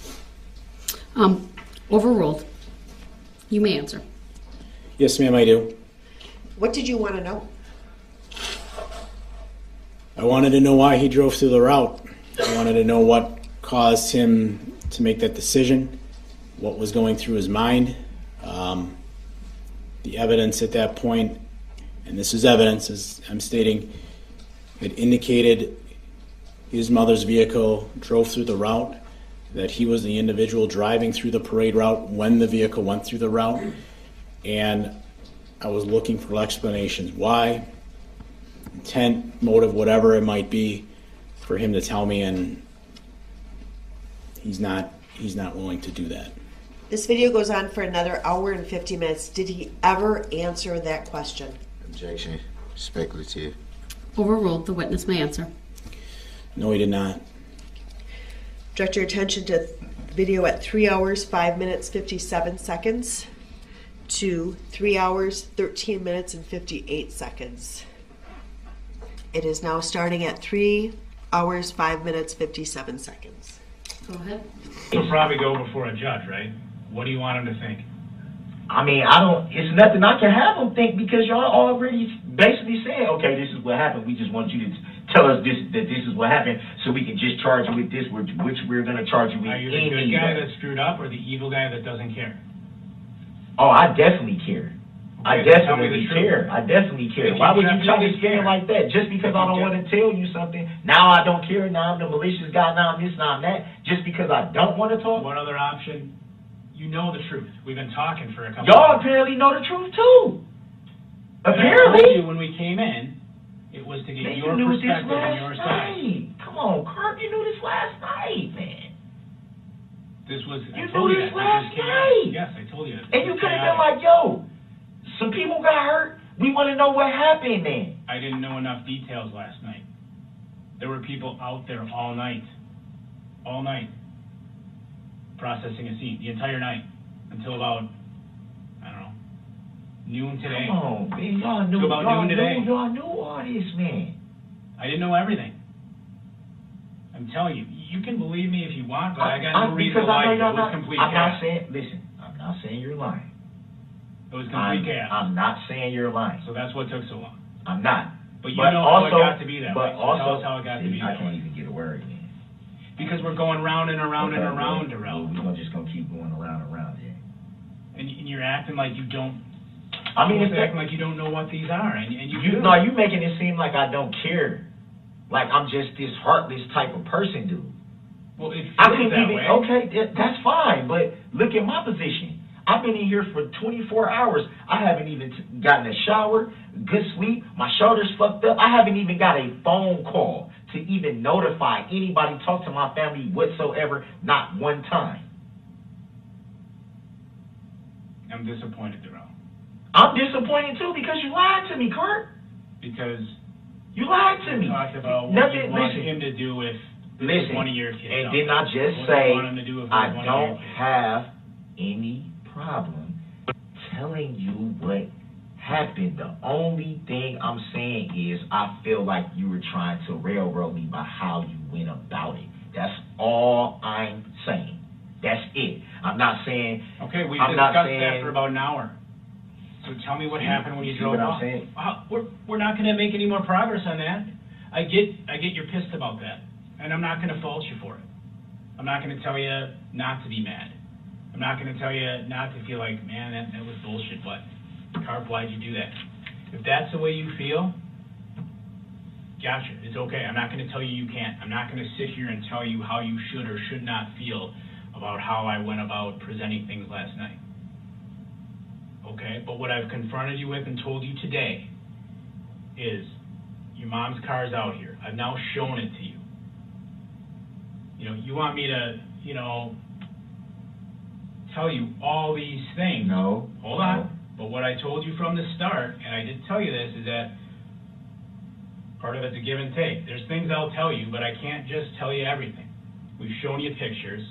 Speaker 7: Overruled. You may answer.
Speaker 5: Yes, ma'am, I do.
Speaker 4: What did you want to know?
Speaker 5: I wanted to know why he drove through the route. I wanted to know what caused him to make that decision, what was going through his mind. The evidence at that point, and this is evidence, as I'm stating, it indicated his mother's vehicle drove through the route, that he was the individual driving through the parade route when the vehicle went through the route, and I was looking for explanations why, intent, motive, whatever it might be, for him to tell me, and he's not willing to do that.
Speaker 4: This video goes on for another hour and 50 minutes. Did he ever answer that question?
Speaker 6: Objection. Speculative.
Speaker 7: Overruled. The witness may answer.
Speaker 5: No, he did not.
Speaker 4: Direct your attention to video at 3 hours, 5 minutes, 57 seconds to 3 hours, 13 minutes, and 58 seconds. It is now starting at 3 hours, 5 minutes, 57 seconds.
Speaker 7: Go ahead.
Speaker 1: He'll probably go before a judge, right? What do you want him to think?
Speaker 2: I mean, it's nothing I can have them think because y'all already basically said, okay, this is what happened. We just want you to tell us that this is what happened so we can just charge you with this, which we're going to charge you with.
Speaker 1: Are you the good guy that screwed up or the evil guy that doesn't care?
Speaker 2: Oh, I definitely care. I
Speaker 1: You have to tell me
Speaker 2: definitely
Speaker 1: the truth.
Speaker 2: care. I definitely care.
Speaker 1: If
Speaker 2: Why
Speaker 1: you
Speaker 2: would you try to
Speaker 1: definitely
Speaker 2: scare
Speaker 1: care.
Speaker 2: like that? Just because I don't want to tell you something. Now I don't care. Now I'm the malicious guy. Now I'm this. Now I'm that. Just because I don't want to talk.
Speaker 1: What other option? You know the truth. We've been talking for a couple
Speaker 2: Y'all
Speaker 1: of
Speaker 2: apparently know the truth too.
Speaker 1: I told
Speaker 2: Apparently.
Speaker 1: you when we came in, it was to get
Speaker 2: Man,
Speaker 1: your
Speaker 2: you knew this
Speaker 1: perspective and
Speaker 2: last
Speaker 1: your side.
Speaker 2: night. Come on, Kurt. You knew this last night, man.
Speaker 1: This was,
Speaker 2: You
Speaker 1: I told
Speaker 2: knew
Speaker 1: you
Speaker 2: this
Speaker 1: that.
Speaker 2: last
Speaker 1: This was
Speaker 2: night.
Speaker 1: chaotic. Yes, I told you that.
Speaker 2: And you could have been like, yo, some people got hurt. We want to know what happened, man.
Speaker 1: I didn't know enough details last night. There were people out there all night, processing a scene, the entire night, until about, I don't know, noon today.
Speaker 2: Come on, man. Y'all knew,
Speaker 1: To about noon today.
Speaker 2: y'all knew all this, man.
Speaker 1: I didn't know everything. I'm telling you, you can believe me if you want, but I got no reason to
Speaker 2: because I
Speaker 1: lie to
Speaker 2: know
Speaker 1: you.
Speaker 2: y'all
Speaker 1: It was
Speaker 2: not,
Speaker 1: complete
Speaker 2: I'm not
Speaker 1: chaos.
Speaker 2: saying, listen, I'm not saying you're lying.
Speaker 1: It was complete chaos.
Speaker 2: I'm not saying you're lying.
Speaker 1: So that's what took so long.
Speaker 2: I'm not.
Speaker 1: But you know how it got to be that way.
Speaker 2: But
Speaker 1: So
Speaker 2: also,
Speaker 1: tell us how it got to be
Speaker 2: I
Speaker 1: that
Speaker 2: can't
Speaker 1: way.
Speaker 2: even get a word in.
Speaker 1: Because we're going round and around and
Speaker 2: Okay,
Speaker 1: around,
Speaker 2: well,
Speaker 1: Darrell.
Speaker 2: We're just going to keep going around and around here.
Speaker 1: And you're acting like you don't.
Speaker 2: I mean,
Speaker 1: almost
Speaker 2: it's
Speaker 1: acting like you don't know what these are, and you do.
Speaker 2: No, you making it seem like I don't care. Like I'm just this heartless type of person, dude.
Speaker 1: Well, it
Speaker 2: I
Speaker 1: feels
Speaker 2: couldn't
Speaker 1: that
Speaker 2: even,
Speaker 1: way.
Speaker 2: okay, that's fine, but look at my position. I've been in here for 24 hours. I haven't even gotten a shower, good sleep, my shoulder's fucked up. I haven't even got a phone call to even notify anybody, talk to my family whatsoever, not one time.
Speaker 1: I'm disappointed, Darrell.
Speaker 2: I'm disappointed too because you lied to me, Kurt.
Speaker 1: Because
Speaker 2: You lied to
Speaker 1: you
Speaker 2: me.
Speaker 1: talked about what
Speaker 2: Nothing,
Speaker 1: you want
Speaker 2: listen.
Speaker 1: him to do if this
Speaker 2: Listen,
Speaker 1: was one of your kids.
Speaker 2: and
Speaker 1: out
Speaker 2: didn't
Speaker 1: there.
Speaker 2: I just
Speaker 1: What
Speaker 2: say
Speaker 1: you want him to do if it was
Speaker 2: I
Speaker 1: one of your
Speaker 2: don't
Speaker 1: kids.
Speaker 2: have any problem telling you what happened? The only thing I'm saying is I feel like you were trying to railroad me by how you went about it. That's all I'm saying. That's it. I'm not saying.
Speaker 1: Okay, we
Speaker 2: I'm not
Speaker 1: discussed
Speaker 2: saying-
Speaker 1: that for about an hour. So tell me what happened when you
Speaker 2: See
Speaker 1: drove
Speaker 2: what I'm
Speaker 1: off.
Speaker 2: saying?
Speaker 1: We're not going to make any more progress on that. I get you're pissed about that, and I'm not going to fault you for it. I'm not going to tell you not to be mad. I'm not going to tell you not to feel like, man, that was bullshit, but Carp, why'd you do that? If that's the way you feel, gotcha, it's okay. I'm not going to tell you you can't. I'm not going to sit here and tell you how you should or should not feel about how I went about presenting things last night. Okay, but what I've confronted you with and told you today is your mom's car's out here. I've now shown it to you. You know, you want me to, tell you all these things.
Speaker 2: No.
Speaker 1: Hold on. But what I told you from the start, and I did tell you this, is that part of it's a give and take. There's things I'll tell you, but I can't just tell you everything. We've shown you pictures,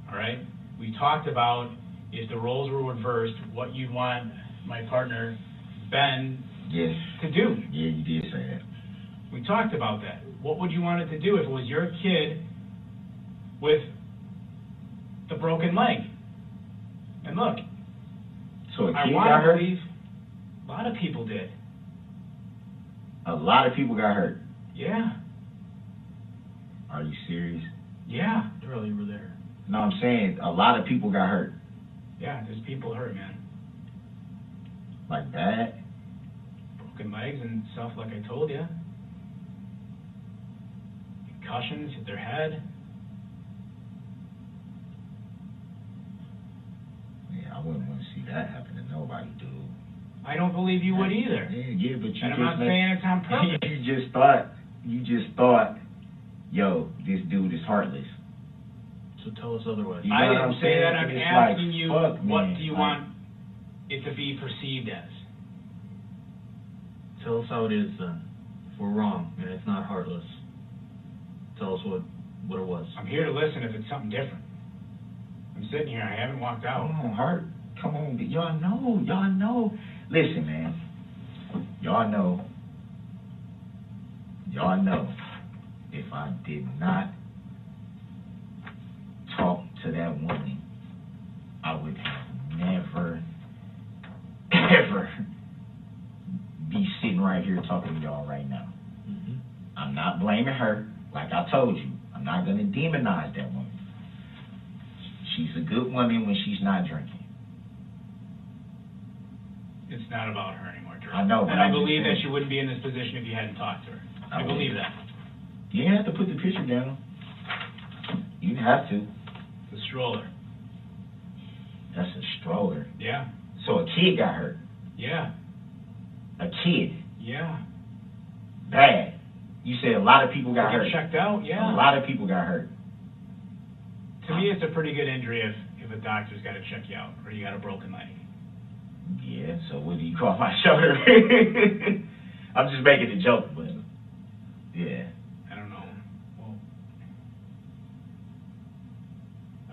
Speaker 1: all right? We talked about if the roles were reversed, what you'd want my partner, Ben,
Speaker 2: Yes.
Speaker 1: to do.
Speaker 2: Yeah, you did say that.
Speaker 1: We talked about that. What would you want it to do if it was your kid with the broken leg? And look,
Speaker 2: So a
Speaker 1: I
Speaker 2: kid
Speaker 1: want
Speaker 2: got
Speaker 1: to
Speaker 2: hurt?
Speaker 1: believe a lot of people did.
Speaker 2: A lot of people got hurt.
Speaker 1: Yeah.
Speaker 2: Are you serious?
Speaker 1: Yeah. Darrell, you were there.
Speaker 2: No, I'm saying a lot of people got hurt.
Speaker 1: Yeah, there's people hurt, man.
Speaker 2: Like that?
Speaker 1: Broken legs and stuff like I told you. Concussions hit their head.
Speaker 2: Yeah, I wouldn't want to see that happen to nobody, dude.
Speaker 1: I don't believe you would either.
Speaker 2: Yeah, but you
Speaker 1: And I'm
Speaker 2: just
Speaker 1: not saying it's on purpose.
Speaker 2: you just thought, yo, this dude is heartless.
Speaker 3: So tell us otherwise.
Speaker 2: You know
Speaker 1: I
Speaker 2: what
Speaker 1: didn't
Speaker 2: I'm
Speaker 1: say
Speaker 2: saying?
Speaker 1: that. I'm
Speaker 2: It's
Speaker 1: asking
Speaker 2: like,
Speaker 1: you,
Speaker 2: fuck,
Speaker 1: what
Speaker 2: man.
Speaker 1: do you
Speaker 2: Like,
Speaker 1: want it to be perceived as?
Speaker 3: Tell us how it is then. If we're wrong and it's not heartless, tell us what it was.
Speaker 1: I'm here to listen if it's something different. I'm sitting here. I haven't walked out.
Speaker 2: Come on, Hart. Come on, y'all know. Listen, man. Y'all know. If I did not talk to that woman, I would have never, ever be sitting right here talking to y'all right now.
Speaker 3: Mm-hmm.
Speaker 2: I'm not blaming her. Like I told you, I'm not going to demonize that woman. She's a good woman when she's not drinking.
Speaker 1: It's not about her anymore, Drew.
Speaker 2: I know, but
Speaker 1: And I
Speaker 2: I'm just
Speaker 1: believe that
Speaker 2: saying.
Speaker 1: she wouldn't be in this position if you hadn't talked to her. I believe that.
Speaker 2: You didn't have to put the picture down. You didn't have to.
Speaker 1: The stroller.
Speaker 2: That's a stroller.
Speaker 1: Yeah.
Speaker 2: So a kid got hurt.
Speaker 1: Yeah.
Speaker 2: A kid.
Speaker 1: Yeah.
Speaker 2: Bad. You said a lot of people got hurt.
Speaker 1: Checked out, yeah.
Speaker 2: A lot of people got hurt.
Speaker 1: To me, it's a pretty good injury if a doctor's got to check you out or you got a broken leg.
Speaker 2: Yeah, so what do you call my shoulder? I'm just making a joke, but yeah.
Speaker 1: I don't know. Well,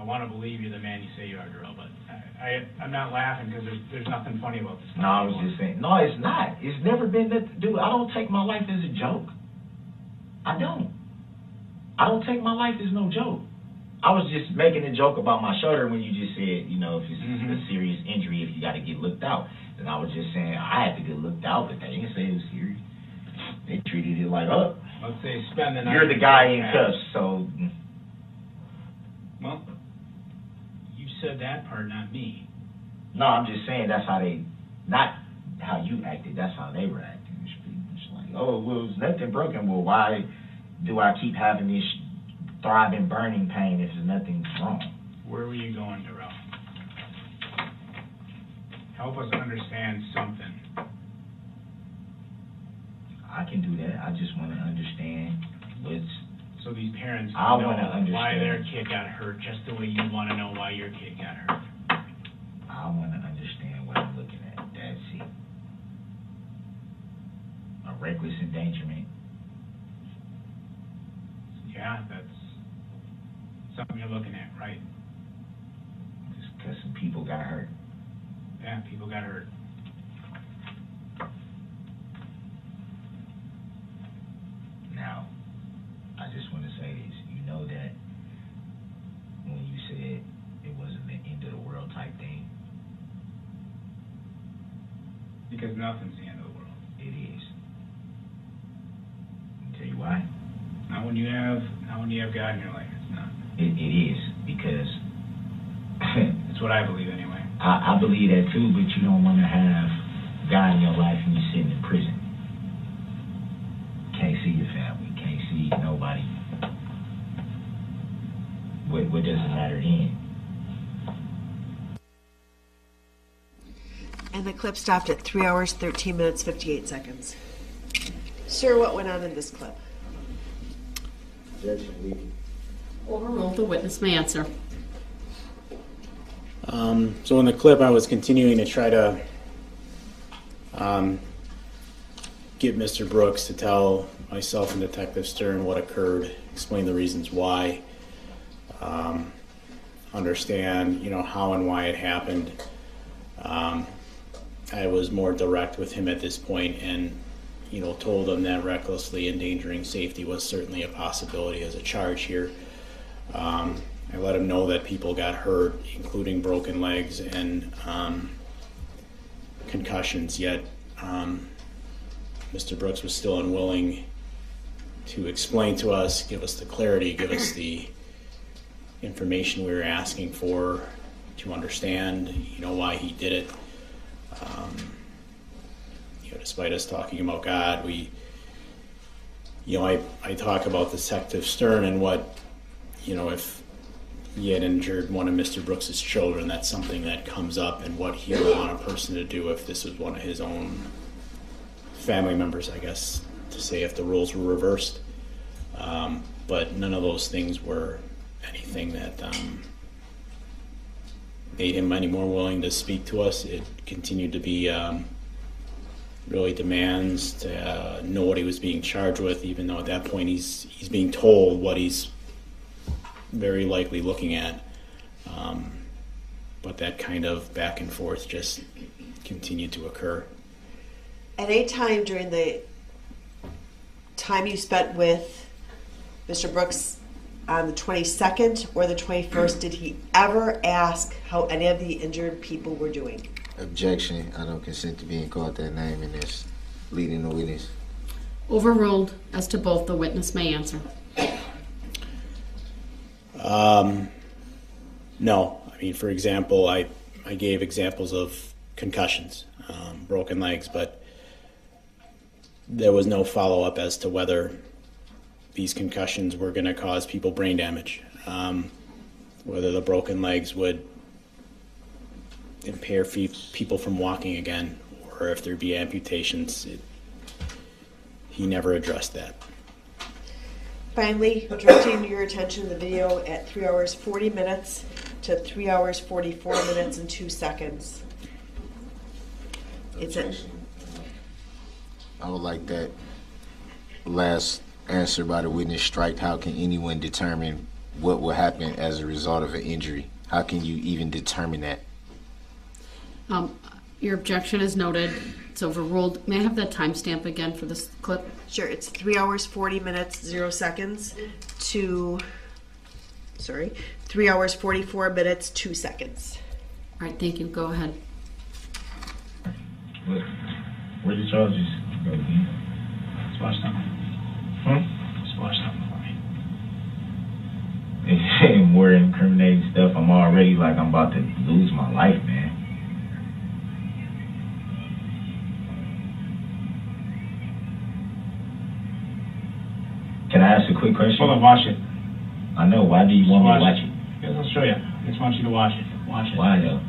Speaker 1: I want to believe you're the man you say you are, Darrell, but I'm not laughing because there's nothing funny about this.
Speaker 2: No, I was just saying. No, it's not. It's never been that. Dude, I don't take my life as a joke. I don't. I don't take my life as no joke. I was just making a joke about my shoulder when you just said, you know, if it's a serious injury, if you got to get looked out. And I was just saying I had to get looked out, but they didn't say it was serious. They treated it like, oh,
Speaker 1: Let's say spend the night.
Speaker 2: you're the guy in cuffs, so.
Speaker 1: Well, you said that part, not me.
Speaker 2: No, I'm just saying that's how they, not how you acted, that's how they were acting. It's like, oh, well, there's nothing broken. Well, why do I keep having this thriving burning pain if there's nothing wrong?
Speaker 1: Where were you going, Darrell? Help us understand something.
Speaker 2: I can do that. I just want to understand what's.
Speaker 1: So these parents
Speaker 2: I
Speaker 1: know
Speaker 2: wanna
Speaker 1: why
Speaker 2: understand.
Speaker 1: their kid got hurt, just the way you want to know why your kid got hurt.
Speaker 2: I want to understand what I'm looking at. That's it. A reckless endangerment.
Speaker 1: Yeah, that's something you're looking at, right?
Speaker 2: Just because some people got hurt.
Speaker 1: Yeah, people got hurt.
Speaker 2: Now, I just want to say this. You know that when you said it wasn't the end of the world type thing,
Speaker 1: Because nothing's the end of the world.
Speaker 2: it is. I'll tell you why.
Speaker 1: Not when you have God in your life. It's not.
Speaker 2: It is because
Speaker 1: It's what I believe anyway.
Speaker 2: I believe that too, but you don't want to have God in your life and you're sitting in prison. Can't see your family, can't see nobody. What does it matter then?
Speaker 4: And the clip stopped at 3 hours, 13 minutes, 58 seconds. Sir, what went on in this clip?
Speaker 7: Overruled, the witness may answer.
Speaker 5: So in the clip, I was continuing to try to get Mr. Brooks to tell myself and Detective Stern what occurred, explain the reasons why, understand, how and why it happened. I was more direct with him at this point and, told him that recklessly endangering safety was certainly a possibility as a charge here. I let him know that people got hurt, including broken legs and concussions, yet Mr. Brooks was still unwilling to explain to us, give us the clarity, give us the information we were asking for to understand, why he did it. Despite us talking about God, I talk about Detective Stern and what, if he had injured one of Mr. Brooks's children, that's something that comes up, and what he would want a person to do if this was one of his own family members, I guess, to say if the roles were reversed. But none of those things were anything that made him any more willing to speak to us. It continued to be really demands to know what he was being charged with, even though at that point he's being told what he's very likely looking at. But that kind of back and forth just continued to occur.
Speaker 4: At any time during the time you spent with Mr. Brooks on the 22nd or the 21st, did he ever ask how any of the injured people were doing?
Speaker 6: Objection. I don't consent to being called that name in this leading the witness.
Speaker 7: Overruled as to both, the witness may answer.
Speaker 5: No. For example, I gave examples of concussions. broken legs, but there was no follow-up as to whether these concussions were going to cause people brain damage, whether the broken legs would impair people from walking again, or if there'd be amputations. He never addressed that.
Speaker 4: Finally, directing your attention to the video at 3 hours 40 minutes to 3 hours 44 minutes and 2 seconds. It's a,
Speaker 6: I would like that last answer by the witness strike. How can anyone determine what will happen as a result of an injury? How can you even determine that?
Speaker 7: Your objection is noted. It's overruled. May I have the timestamp again for this clip?
Speaker 4: sure, it's 3 hours 40 minutes 0 seconds to 3 hours 44 minutes 2 seconds.
Speaker 7: All right, thank you. Go ahead.
Speaker 2: Where the charges go again?
Speaker 1: Just watch something. Just watch something for me.
Speaker 2: They say more incriminating stuff. I'm already like I'm about to lose my life, man. Can I ask a quick question?
Speaker 1: Hold on, watch it.
Speaker 2: I know. Why do you want me to watch it?
Speaker 1: Yes, I'll show you. I just want you to watch it. Watch it.
Speaker 2: Why though?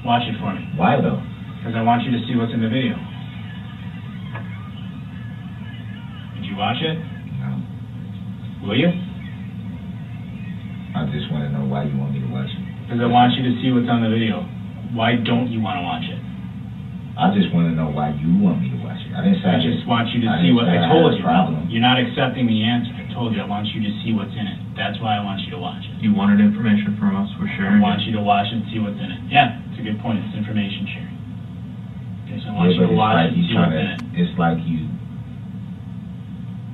Speaker 1: Watch it for me.
Speaker 2: Why though?
Speaker 1: Because I want you to see what's in the video. Did you watch it?
Speaker 2: No.
Speaker 1: Will you?
Speaker 2: I just want to know why you want me to watch it.
Speaker 1: Because I want you to see what's on the video. Why don't you want to watch it?
Speaker 2: I just want to know why you want me to watch it. I didn't say
Speaker 1: I just want you to see what I told you.
Speaker 2: Problem.
Speaker 1: You're not accepting the answer. I told you I want you to see what's in it. That's why I want you to watch it.
Speaker 3: You wanted information from us, we're
Speaker 1: I
Speaker 3: sharing
Speaker 1: want
Speaker 3: it.
Speaker 1: you to watch it and see what's in it. Yeah, it's a good point. It's information sharing. Okay, so I want
Speaker 2: Yeah,
Speaker 1: you
Speaker 2: but
Speaker 1: to watch it and
Speaker 2: you
Speaker 1: see what's in it.
Speaker 2: It's like you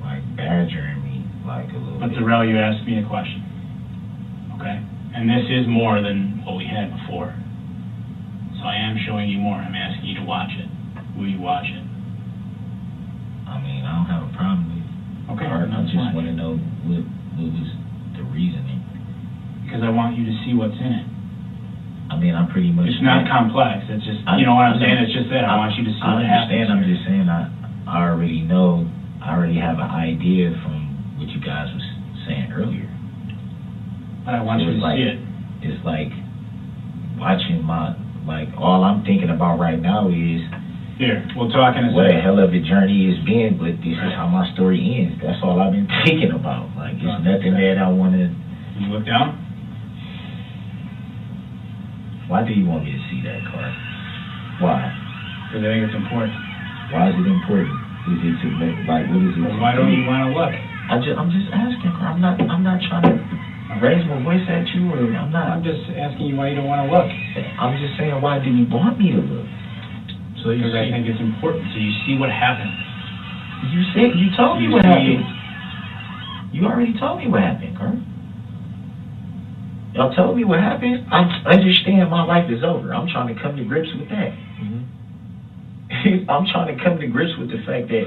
Speaker 2: like badgering me like a little
Speaker 1: But
Speaker 2: bit.
Speaker 1: Darrell, you asked me a question. Okay? And this is more than what we had before. So I am showing you more. I'm asking you to watch it. Will you watch it?
Speaker 2: I mean, I don't have a problem with it.
Speaker 1: Okay,
Speaker 2: I
Speaker 1: that's
Speaker 2: just
Speaker 1: fine.
Speaker 2: want to know what was the reasoning.
Speaker 1: Because I want you to see what's in it.
Speaker 2: I mean, I'm pretty much.
Speaker 1: It's not complex. It's just, you know what I'm saying? It's just that. I want you to see what happens.
Speaker 2: I understand. I'm
Speaker 1: here.
Speaker 2: just saying I already know. I already have an idea from what you guys was saying earlier.
Speaker 1: But I want
Speaker 2: So
Speaker 1: you to see it.
Speaker 2: It's like watching all I'm thinking about right now is
Speaker 1: Here, we'll talk in a
Speaker 2: what a
Speaker 1: second.
Speaker 2: hell of a journey it's been, but this is how my story ends. That's all I've been thinking about. Like, it's nothing that I want to.
Speaker 1: Can you look down?
Speaker 2: Why do you want me to see that card? Why?
Speaker 1: Because I think it's important.
Speaker 2: Why is it important? Is it to make, like, what is it?
Speaker 1: Well, why don't you want to look?
Speaker 2: I'm just asking. I'm not trying to raise my voice at you, or I'm not.
Speaker 1: I'm just asking you why you don't want to look.
Speaker 2: I'm just saying, why do you want me to look?
Speaker 1: So because I think it's important, so you see what happens.
Speaker 2: You told me
Speaker 1: You
Speaker 2: what
Speaker 1: see-
Speaker 2: happened. You already told me what happened, Kurt. Y'all told me what happened. I understand my life is over. I'm trying to come to grips with that. I'm trying to come to grips with the fact that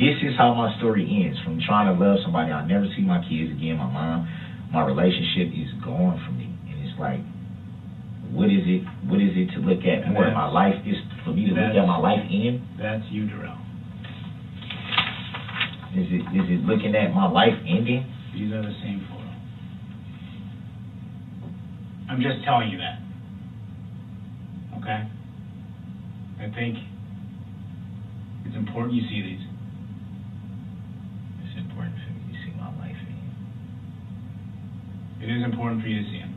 Speaker 2: this is how my story ends. From trying to love somebody, I'll never see my kids again. My mom, my relationship is gone from me, and it's like, what is it? What is it to look at
Speaker 1: And
Speaker 2: more?
Speaker 1: that's-
Speaker 2: My life is for me to look
Speaker 1: that's-
Speaker 2: at my life end.
Speaker 1: That's you, Darrell.
Speaker 2: Is it looking at my life ending?
Speaker 1: These are the same photo. I'm just telling you that. Okay? I think it's important you see these.
Speaker 2: It's important for me to see my life end.
Speaker 1: It is important for you to see them.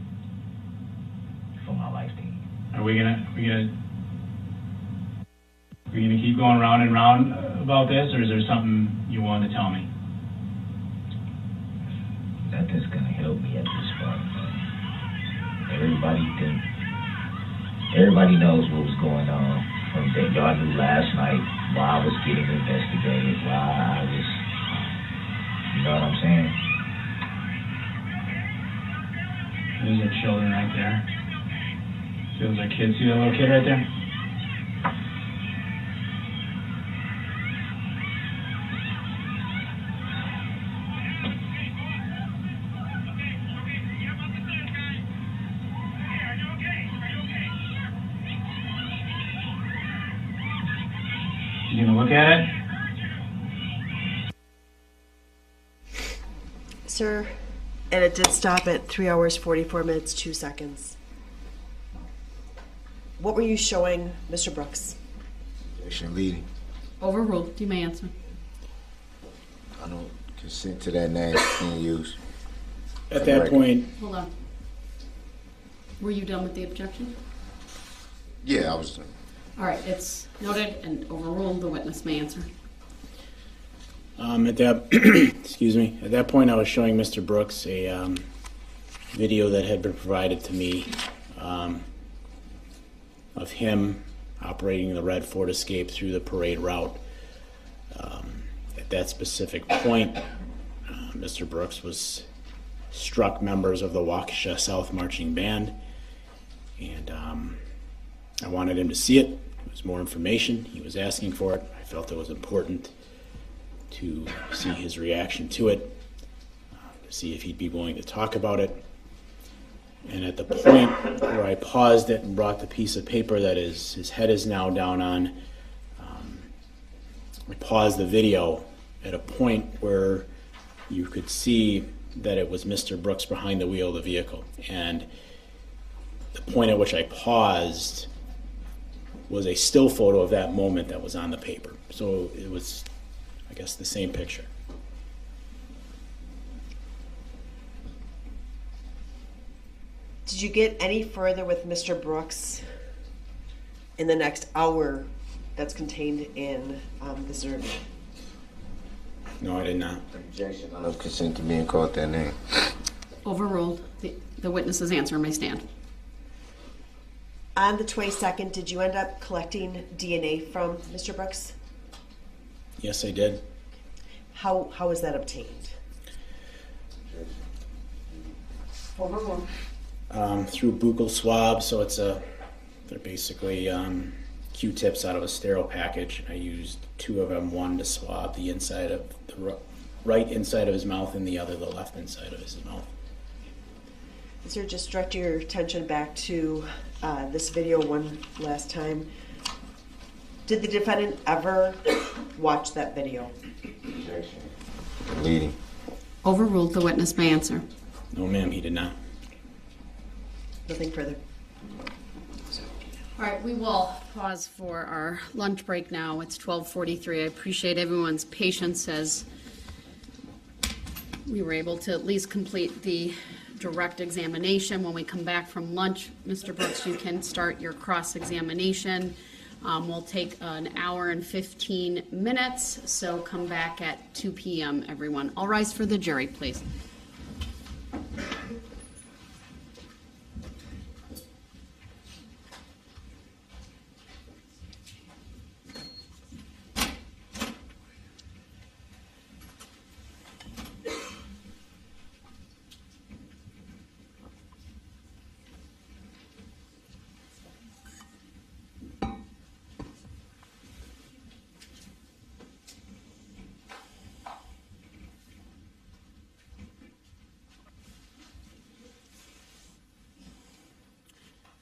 Speaker 2: For my life to end.
Speaker 1: Are we gonna keep going round and round about this, or is there something you want to tell me?
Speaker 2: Nothing's gonna help me at this point. Everybody knows what was going on from that y'all knew last night, why I was getting investigated, why I was, you know what I'm saying?
Speaker 1: Those are children right there. See, those are kids. See that little kid right there? look at it.
Speaker 4: Sir, and it did stop at 3 hours, 44 minutes, 2 seconds. What were you showing Mr. Brooks?
Speaker 6: Objection leading.
Speaker 7: Overruled. You may answer.
Speaker 6: I don't consent to that name being used.
Speaker 5: At that point,
Speaker 7: Hold on. Were you done with the objection?
Speaker 6: Yeah, I was done.
Speaker 7: All right, it's noted and overruled. The witness may answer.
Speaker 5: at that excuse me, at that point I was showing Mr. Brooks a video that had been provided to me of him operating the red Ford Escape through the parade route. At that specific point, Mr. Brooks was struck members of the Waukesha South Marching Band, and I wanted him to see it. It was more information. He was asking for it. I felt it was important to see his reaction to it, to see if he'd be willing to talk about it. And at the point where I paused it and brought the piece of paper that his head is now down on, I paused the video at a point where you could see that it was Mr. Brooks behind the wheel of the vehicle. And the point at which I paused was a still photo of that moment that was on the paper. So it was, I guess, the same picture.
Speaker 4: Did you get any further with Mr. Brooks in the next hour that's contained in this interview?
Speaker 5: No, I did not.
Speaker 6: Objection. I don't consent to being called that name.
Speaker 7: Overruled. The witness's answer may stand.
Speaker 4: On the 22nd, did you end up collecting DNA from Mr. Brooks?
Speaker 5: Yes, I did.
Speaker 4: How was that obtained? Overruled.
Speaker 5: Through buccal swab, so they're basically Q-tips out of a sterile package. I used 2 of them, one to swab the inside of the right inside of his mouth and the other the left inside of his mouth.
Speaker 4: Sir, just direct your attention back to this video one last time. Did the defendant ever watch that video?
Speaker 6: Objection. Leading.
Speaker 7: Overruled. The witness may answer.
Speaker 5: No, ma'am, he did not.
Speaker 4: Nothing further.
Speaker 7: All right, we will pause for our lunch break now. It's 12:43. I appreciate everyone's patience as we were able to at least complete the direct examination. When we come back from lunch, Mr. Brooks, you can start your cross-examination. We'll take an hour and 15 minutes, so come back at 2 p.m., everyone. All rise for the jury, please.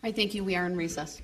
Speaker 7: I thank you. We are in recess.